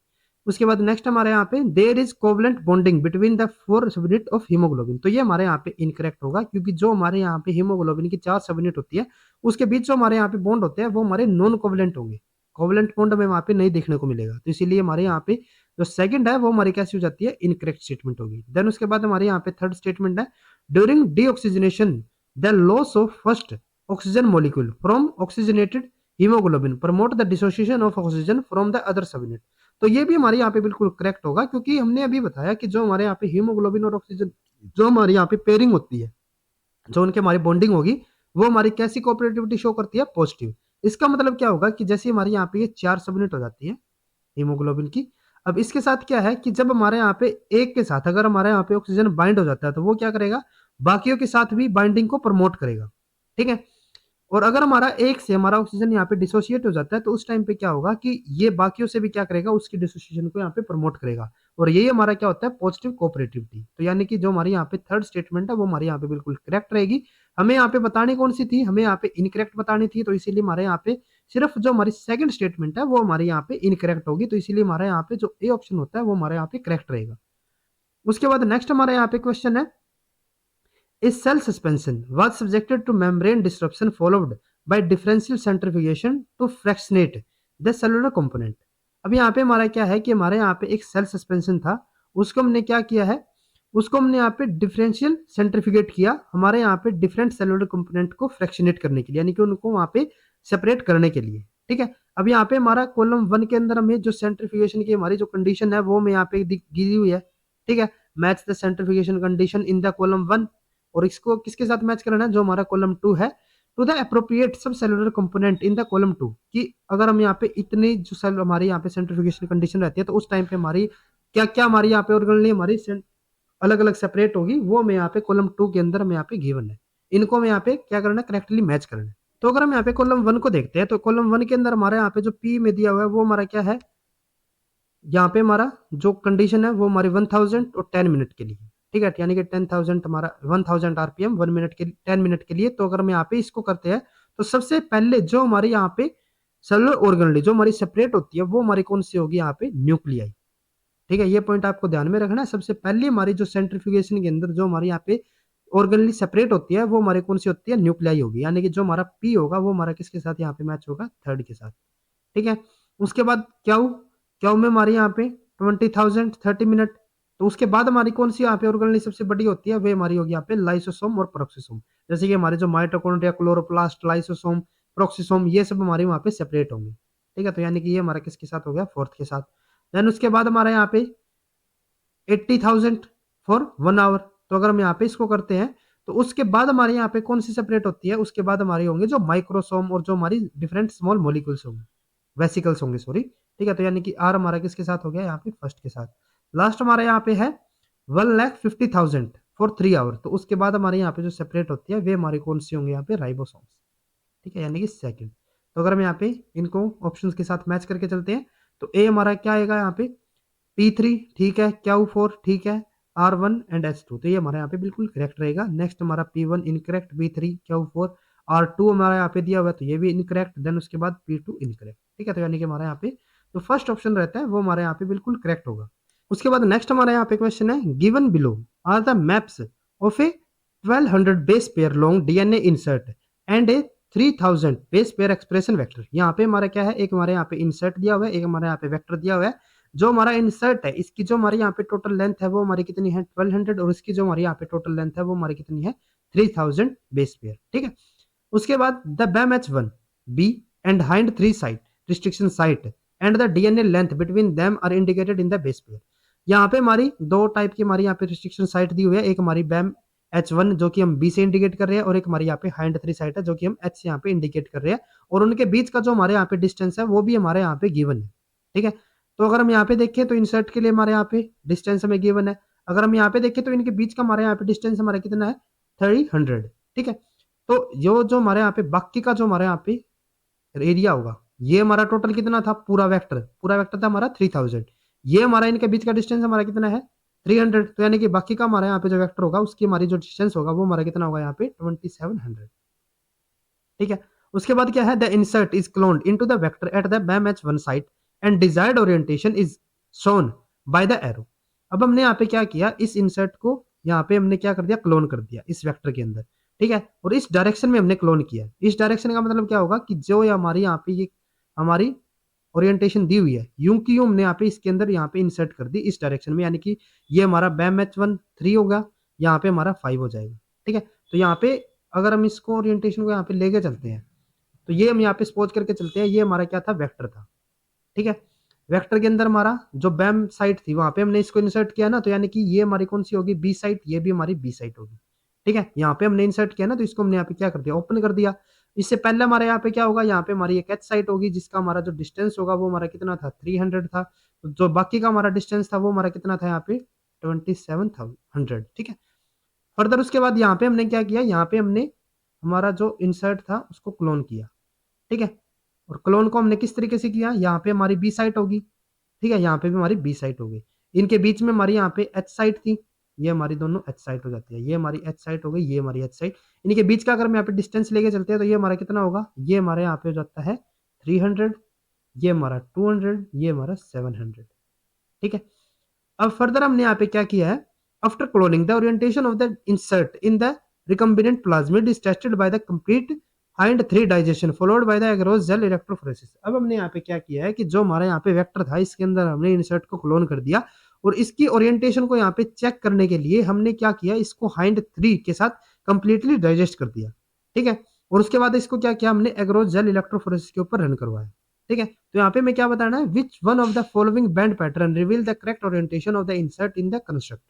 उसके बाद नेक्स्ट हमारे यहाँ पे there is covalent bonding between the 4 subunit of haemoglobin. तो ये हमारे यहाँ पे इनकरेक्ट होगा, क्योंकि जो हमारे यहाँ पे हीमोग्लोबिन की 4 सबयूनिट होती है उसके बीच जो हमारे यहाँ पे बॉन्ड होते हैं वो हमारे नॉन कोवलेंट होंगे। कोवलेंट बॉन्ड हमें वहाँ पे नहीं देखने को मिलेगा, तो इसीलिए हमारे यहाँ पे जो सेकंड है वो हमारी कैसी हो जाती है, इनकरेक्ट स्टेटमेंट होगी। देन उसके बाद हमारे यहाँ पे थर्ड स्टेटमेंट है during deoxygenation the loss of first oxygen molecule from oxygenated haemoglobin promote the dissociation of oxygen from the other subunit. तो ये भी हमारे यहाँ पे बिल्कुल करेक्ट होगा, क्योंकि हमने अभी बताया कि जो हमारे यहाँ पे हीमोग्लोबिन और ऑक्सीजन जो हमारे यहाँ पे पेयरिंग होती है, जो उनकी हमारी बॉन्डिंग होगी वो हमारी कैसी कोऑपरेटिविटी शो करती है, पॉजिटिव। इसका मतलब क्या होगा कि जैसे हमारे यहाँ पे ये 4 सबयूनिट हो जाती है हीमोग्लोबिन की। अब इसके साथ क्या है कि जब हमारे यहाँ पे एक के साथ अगर हमारे यहाँ पे ऑक्सीजन बाइंड हो जाता है तो वो क्या करेगा, बाकियों के साथ भी बाइंडिंग को प्रमोट करेगा, ठीक है। और अगर हमारा एक से हमारा ऑक्सीजन यहाँ पे डिसोसिएट हो जाता है तो उस टाइम पे क्या होगा कि ये बाकियों से भी क्या करेगा, उसकी डिसोसिएशन को यहाँ पे प्रमोट करेगा। और यही हमारा क्या होता है, पॉजिटिव कोऑपरेटिविटी। तो यानी कि जो हमारी यहाँ पे थर्ड स्टेटमेंट है वो हमारे यहाँ पे बिल्कुल करेक्ट रहेगी। हमें यहाँ पे बतानी कौन सी थी, हमें यहाँ पे इनकरेक्ट बतानी थी, तो इसीलिए हमारे यहाँ पे सिर्फ जो हमारी सेकंड स्टेटमेंट है वो हमारे यहाँ पे इनकरेक्ट होगी। तो इसीलिए हमारे यहाँ पे जो ए ऑप्शन होता है वो हमारे यहाँ पे करेक्ट रहेगा। उसके बाद नेक्स्ट हमारे यहाँ पे क्वेश्चन है is cell suspension was subjected to membrane disruption followed by differential centrifugation to fractionate the cellular component। अब यहाँ पे हमारा क्या है कि हमारे यहाँ पे एक सेल सस्पेंशन था, उसको हमने क्या किया है, उसको हमने यहाँ पे डिफरेंशियल सेंट्रीफ्यूगेट किया हमारे यहाँ पे डिफरेंट सेलुलर कंपोनेंट को फ्रैक्शनेट करने के लिए, यानी कि उनको वहाँ पे सेपरेट करने के लिए, ठीक है। अब यहाँ पे हमारा कॉलम 1 के अंदर हमें जो सेंट्रीफ्यूगेशन की हमारी जो कंडीशन है वो हमें यहाँ पे दी हुई है, ठीक है। Match the centrifugation condition in the column 1। और इसको किसके साथ मैच करना है, जो हमारा कॉलम 2 है, टू द अप्रोप्रिएट सब cellular component in the column 2। कि अगर हम यहाँ पे इतनी जो सेल हमारी यहाँ पे सेंट्रीफ्यूगेशन कंडीशन रहती है तो उस टाइम पे हमारी क्या क्या हमारी यहाँ पे ऑर्गेनली हमारी अलग अलग सेपरेट होगी, वो हमें यहाँ पे कॉलम 2 के अंदर हमें यहाँ पे गिवन है। इनको हमें यहाँ पे क्या करना है, करेक्टली मैच करना है। तो अगर हम यहाँ पे कॉलम 1 को देखते हैं तो कॉलम 1 के अंदर हमारे यहाँ पे जो पी में दिया हुआ है वो हमारा क्या है, यहाँ पे हमारा जो कंडीशन है वो हमारी 1000 और 10 मिनट के लिए, ठीक है। यानी कि 10,000 हमारा 1000 आरपीएम 1 मिनट के 10 मिनट के लिए। तो अगर हम यहाँ पे इसको करते हैं तो सबसे पहले जो हमारे यहाँ पे सेलुलर ऑर्गेनली जो हमारी सेपरेट होती है वो हमारी कौन सी होगी, यहाँ पे न्यूक्लियाई, ठीक है। ये पॉइंट आपको ध्यान में रखना है। सबसे पहले हमारी जो सेंट्रीफ्यूगेशन के अंदर जो हमारे यहाँ पे ऑर्गेनली सेपरेट होती है वो हमारी कौन सी होती है, न्यूक्लियाई होगी। यानी कि जो हमारा पी होगा वो हमारा किसके साथ यहाँ पे मैच होगा, थर्ड के साथ, ठीक है। उसके बाद क्याऊ, क्याऊ में हमारे यहाँ पे 20,000 30 मिनट। तो उसके बाद हमारी कौन सी यहाँ पे ऑर्गेनली सबसे बड़ी होती है, वे हमारी होगी यहाँ पे लाइसोसोम और प्रोक्सिसोम। जैसे कि हमारे जो माइटोकॉन्ड्रिया, क्लोरोप्लास्ट, लाइसोसोम, प्रोक्सिसोम, ये सब हमारे वहाँ पे सेपरेट होंगे, ठीक है। तो यानी कि ये हमारा किसके साथ हो गया, फोर्थ के साथ। देन उसके बाद हमारे यहाँ पे 80,000 फॉर 1 आवर। तो अगर हम यहाँ पे इसको करते हैं तो उसके बाद हमारे यहाँ पे कौन सी सेपरेट होती है, उसके बाद हमारे होंगे जो माइक्रोसोम और जो हमारी डिफरेंट स्मॉल मॉलिक्यूल्स होंगे, वेसिकल्स होंगे, सॉरी, ठीक है। तो यानी कि आर हमारा किसके साथ हो गया, यहाँ पे फर्स्ट के साथ। लास्ट हमारे यहाँ पे है 1,50,000 फॉर 3 आवर। तो उसके बाद हमारे यहाँ पे जो सेपरेट होती है वे हमारी कौन सी होंगे, यहाँ पे राइबोसोम्स, ठीक है, यानी कि सेकंड। तो अगर हम यहाँ पे इनको ऑप्शंस के साथ मैच करके चलते हैं तो ए हमारा क्या आएगा, यहाँ पे P3, ठीक है, Q4, ठीक है, R1 एंड S2। तो ये हमारे यहाँ पे बिल्कुल करेक्ट रहेगा। नेक्स्ट हमारा P1 incorrect, P3, Q4, R2 हमारा यहाँ पे दिया हुआ है तो ये भी इनकरेक्ट। देन उसके बाद P2 इनकरेक्ट, ठीक है। तो यानी कि हमारे यहाँ पे जो फर्स्ट ऑप्शन रहता है वो हमारे यहाँ पे बिल्कुल करेक्ट होगा। उसके बाद नेक्स्ट हमारे यहाँ पे क्वेश्चन है given below are the maps of a 1200 base pair long DNA insert and a 3000 base pair expression vector. यहाँ पे हमारा क्या है, एक हमारे यहाँ पे इंसर्ट दिया हुआ है, एक हमारे यहाँ पे वेक्टर दिया हुआ है। जो हमारा इंसर्ट है इसकी जो हमारी यहाँ पे टोटल लेंथ है वो हमारी कितनी है, 1200, और इसकी जो हमारी यहाँ पे टोटल लेंथ है वो हमारी कितनी है, 3000 बेस पेयर, ठीक है। उसके बाद the BAM-H1 B and Hind 3 site restriction site and the DNA length between them are indicated in the base pair. यहाँ पे हमारी दो टाइप की हमारी यहाँ पे रिस्ट्रिक्शन साइट दी हुई है, एक हमारी BAM-H1 जो कि हम बी से इंडिकेट कर रहे हैं और एक हमारी यहाँ पे हाइंड 3 साइट है जो कि हम एच से यहाँ पे इंडिकेट कर रहे हैं। और उनके बीच का जो हमारे यहाँ पे डिस्टेंस है वो भी हमारे यहाँ पे गिवन है, ठीक है। तो अगर हम यहाँ पे देखें तो इंसर्ट के लिए हमारे यहाँ पे डिस्टेंस हमें गिवन है। अगर हम यहाँ पे देखें तो इनके बीच का हमारे यहाँ पे डिस्टेंस हमारा कितना है 300, ठीक है। तो जो हमारे यहाँ पे बाकी का जो हमारे यहाँ पे एरिया होगा, ये हमारा टोटल कितना था, पूरा वेक्टर था हमारा 3000, ये हमारा इनके बीच का डिस्टेंस हमारा कितना है 300, तो यानी कि बाकी का हमारा यहाँ पे जो वेक्टर होगा उसकी हमारी जो डिस्टेंस होगा वो हमारा कितना होगा यहाँ पे 2700, ठीक है। उसके बाद क्या है, the insert is cloned into the vector at the MH1 site and desired orientation is shown by the arrow. अब हमने यहाँ पे क्या किया, इस इंसर्ट को यहाँ पे हमने क्या कर दिया, क्लोन कर दिया इस वेक्टर के अंदर, ठीक है। और इस डायरेक्शन में हमने क्लोन किया। इस डायरेक्शन का मतलब क्या होगा कि जो हमारी यहाँ पे ये हमारी ओरिएंटेशन दी हुई है, यूं की यूं हमने यहाँ पे इसके अंदर यहाँ पे इंसर्ट कर दी इस डायरेक्शन में, यानी कि ये हमारा BAM-H1 3 होगा, यहाँ पे हमारा 5 हो जाएगा, ठीक है। तो यहाँ पे अगर हम इसको ओरिएंटेशन को यहाँ पे लेके चलते हैं, तो ये हम यहाँ पे सपोज करके चलते हैं, ये हमारा क्या था, वेक्टर था, ठीक है। वेक्टर के अंदर हमारा जो बैम साइट थी वहां पे हमने इसको इंसर्ट किया ना, तो यानी कि ये हमारी कौन सी होगी, बी साइट, ये भी हमारी बी साइट होगी, ठीक है। यहाँ पे हमने इंसर्ट किया ना, तो इसको हमने यहाँ पे क्या कर दिया, ओपन कर दिया। इससे पहले हमारे यहाँ पे क्या होगा, यहाँ पे हमारी एक एच साइट होगी जिसका हमारा जो डिस्टेंस होगा वो हमारा कितना था 300 था, तो जो बाकी का हमारा डिस्टेंस था वो हमारा कितना था यहाँ पे 2700, ठीक है। फर्दर उसके बाद यहाँ पे हमने क्या किया, यहाँ पे हमने हमारा जो इंसर्ट था उसको क्लोन किया, ठीक है। और क्लोन को हमने किस तरीके से किया, यहाँ पे हमारी बी साइट होगी, ठीक है, यहाँ पे भी हमारी बी साइट होगी, इनके बीच में हमारी यहाँ पे एच साइट थी, ये हमारी दोनों एच साइट हो जाती है, ये हमारी एच साइट हो गई, ये हमारी एच साइट, इनके बीच का अगर हम यहाँ पे डिस्टेंस लेके चलते हैं तो ये हमारा कितना होगा, ये हमारे यहाँ पे हो जाता है 300, ये हमारा 200, ये हमारा 700, ठीक है। अब फर्दर हमने यहाँ पे क्या किया है, after cloning the orientation of the insert in the recombinant plasmid is tested by the complete hind 3 digestion followed by the agarose gel electrophoresis. अब हमने यहाँ पे क्या किया है कि जो हमारा यहाँ पे वेक्टर था इसके अंदर हमने इंसर्ट को क्लोन कर दिया, और इसकी ओरिएंटेशन को यहाँ पे चेक करने के लिए हमने क्या किया, इसको हाइंड 3 के साथ कंप्लीटली डाइजेस्ट कर दिया, ठीक है। और उसके बाद इसको क्या किया हमने, एग्रोस जेल इलेक्ट्रोफोरेसिस के ऊपर रन करवाया, ठीक है। तो यहाँ पे मैं क्या बताना है, which one of the following band pattern reveal the correct orientation of the insert in the construct.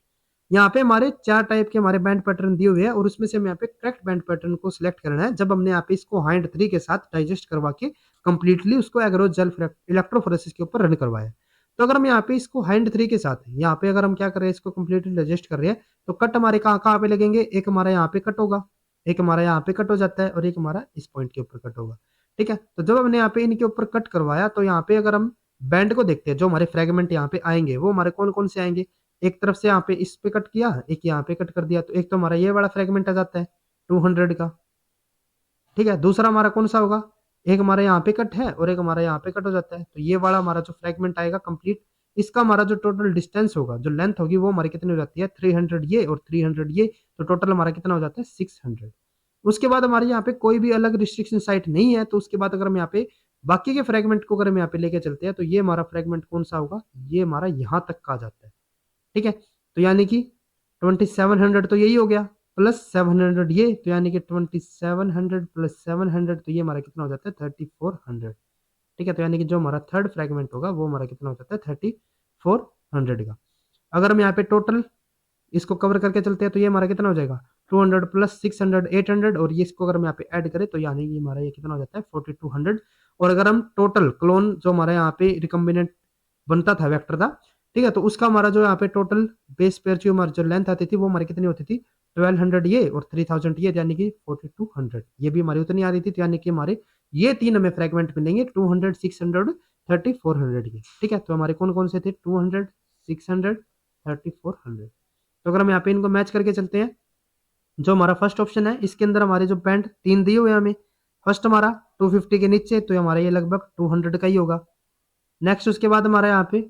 यहाँ पे हमारे 4 टाइप के हमारे बैंड पैटर्न दिए हुए हैं, और उसमें से हमें यहाँ पे करेक्ट बैंड पैटर्न को सिलेक्ट करना है जब हमने यहाँ पे इसको हाइंड 3 के साथ डाइजेस्ट करवा के कंप्लीटली उसको एग्रोस जेल इलेक्ट्रोफोरेसिस के ऊपर रन करवाया। तो अगर हम यहाँ पे इसको हाइंड 3 के साथ यहाँ पे अगर हम क्या कर रहे हैं, इसको कंप्लीटली डाइजेस्ट कर रहे हैं, तो कट हमारे कहाँ कहाँ पे लगेंगे, एक हमारा यहाँ पे कट होगा, एक हमारा यहाँ पे कट हो जाता है, और एक हमारा इस पॉइंट के ऊपर कट होगा, ठीक है। तो जब हमने यहाँ पे इनके ऊपर कट करवाया, तो यहाँ पे अगर हम बैंड को देखते हैं, जो हमारे फ्रेगमेंट यहाँ पे आएंगे वो हमारे कौन कौन से आएंगे, एक तरफ से यहाँ पे इस पे कट किया, एक यहाँ पे कट कर दिया, तो एक तो हमारा ये वाला फ्रेगमेंट आ जाता है 200 का, ठीक है। दूसरा हमारा कौन सा होगा, एक हमारा यहाँ पे कट है और एक हमारा यहाँ पे कट हो जाता है, तो ये वाला हमारा जो फ्रेगमेंट आएगा कंप्लीट, इसका हमारा जो टोटल डिस्टेंस होगा, जो लेंथ होगी वो हमारी कितनी हो जाती है 300 ये और 300 ये, तो टोटल हमारा कितना हो जाता है 600। उसके बाद हमारे यहाँ पे कोई भी अलग रिस्ट्रिक्शन साइट नहीं है, तो उसके बाद अगर हम यहाँ पे बाकी के फ्रेगमेंट को अगर हम यहाँ पे लेके चलते हैं, तो ये हमारा फ्रेगमेंट कौन सा होगा, ये हमारा यहाँ तक का आ जाता है, ठीक है। तो यानी कि 2700 तो यही हो गया, प्लस 700 ये, तो यानी कि 2700 प्लस 700, तो ये हमारा कितना हो जाता है 3400, ठीक है। तो यानी कि जो हमारा थर्ड फ्रेगमेंट होगा वो हमारा कितना हो जाता है 3400 का। अगर हम यहाँ पे टोटल इसको कवर करके चलते हैं, तो ये हमारा कितना हो जाएगा 200 प्लस 600 800, और ये इसको अगर हम यहाँ पे ऐड करें तो यानी कि हमारा ये कितना हो जाता है 4200। और अगर हम टोटल क्लोन जो हमारे यहाँ पे रिकम्बिनेंट बनता था वेक्टर का, ठीक है, तो उसका हमारा जो यहाँ पे टोटल बेस पेयर की हमारी जो लेंथ आती थी वो हमारी कितनी होती थी 1200 ये और 3000 ये, यानी कि 4200 ये भी हमारी उतनी आ रही थी, तो यानी कि हमारे ये 3 हमें फ्रेगमेंट मिलेंगे 200 600 3400 के, ठीक है। तो हमारे कौन कौन से थे 200 600 3400। तो अगर हम यहाँ पे इनको मैच करके चलते हैं, जो हमारा फर्स्ट ऑप्शन है इसके अंदर हमारे जो बैंड 3 दिए हुए हैं हमें, फर्स्ट हमारा 250 के नीचे, तो हमारा ये लगभग 200 का ही होगा। नेक्स्ट उसके बाद हमारा यहाँ पे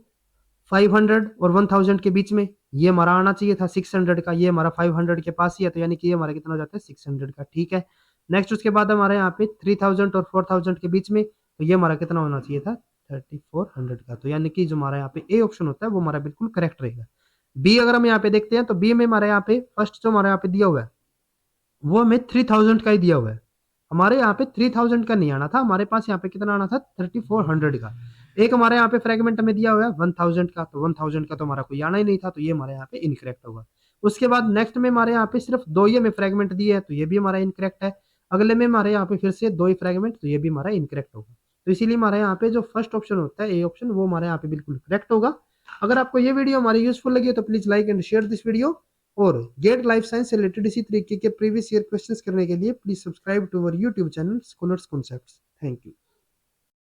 500 और 1000 के बीच में ये हमारा आना चाहिए था 600 का, ये हमारा 500 के पास ही है, तो यानी कि ये हमारा कितना हो जाता है 600 का, ठीक है। नेक्स्ट उसके बाद हमारे यहाँ पे 3000 और 4000 के बीच में, तो ये हमारा कितना होना चाहिए था 3400 का, तो यानी कि जो हमारा यहाँ पे ए ऑप्शन होता है वो हमारा बिल्कुल करेक्ट रहेगा। बी अगर हम यहाँ पे देखते हैं, तो बी में हमारे यहाँ पे फर्स्ट जो हमारे यहाँ पे दिया हुआ है वो हमें 3000 का ही दिया हुआ है, हमारे यहाँ पे 3000 का नहीं आना था, हमारे पास यहाँ पे कितना आना था 3400 का। एक हमारे यहाँ पे फ्रेगमेंट में दिया हुआ है 1000 का, तो 1000 का तो हमारा कोई आना ही नहीं था, तो ये हमारे यहाँ पे इनकरेक्ट होगा। उसके बाद नेक्स्ट में हमारे यहाँ पे सिर्फ 2 ही हमें फ्रेगमेंट दिए है, तो ये भी हमारा इनकरेक्ट है। अगले में हमारे यहाँ पे फिर से 2 ही फ्रेगमेंट, तो ये भी हमारा इनकरेक्ट होगा। तो इसीलिए हमारे यहाँ पे जो फर्स्ट ऑप्शन होता है ए ऑप्शन, वो हमारे यहाँ पे बिल्कुल करेक्ट होगा। अगर आपको ये वीडियो हमारी यूजफुल लगी हो तो please like and share this video, और गेट लाइफ साइंस से रिलेटेड इसी तरीके के प्रीवियस ईयर क्वेश्चंस करने के लिए please subscribe to our YouTube channel scholars concepts. Thank you.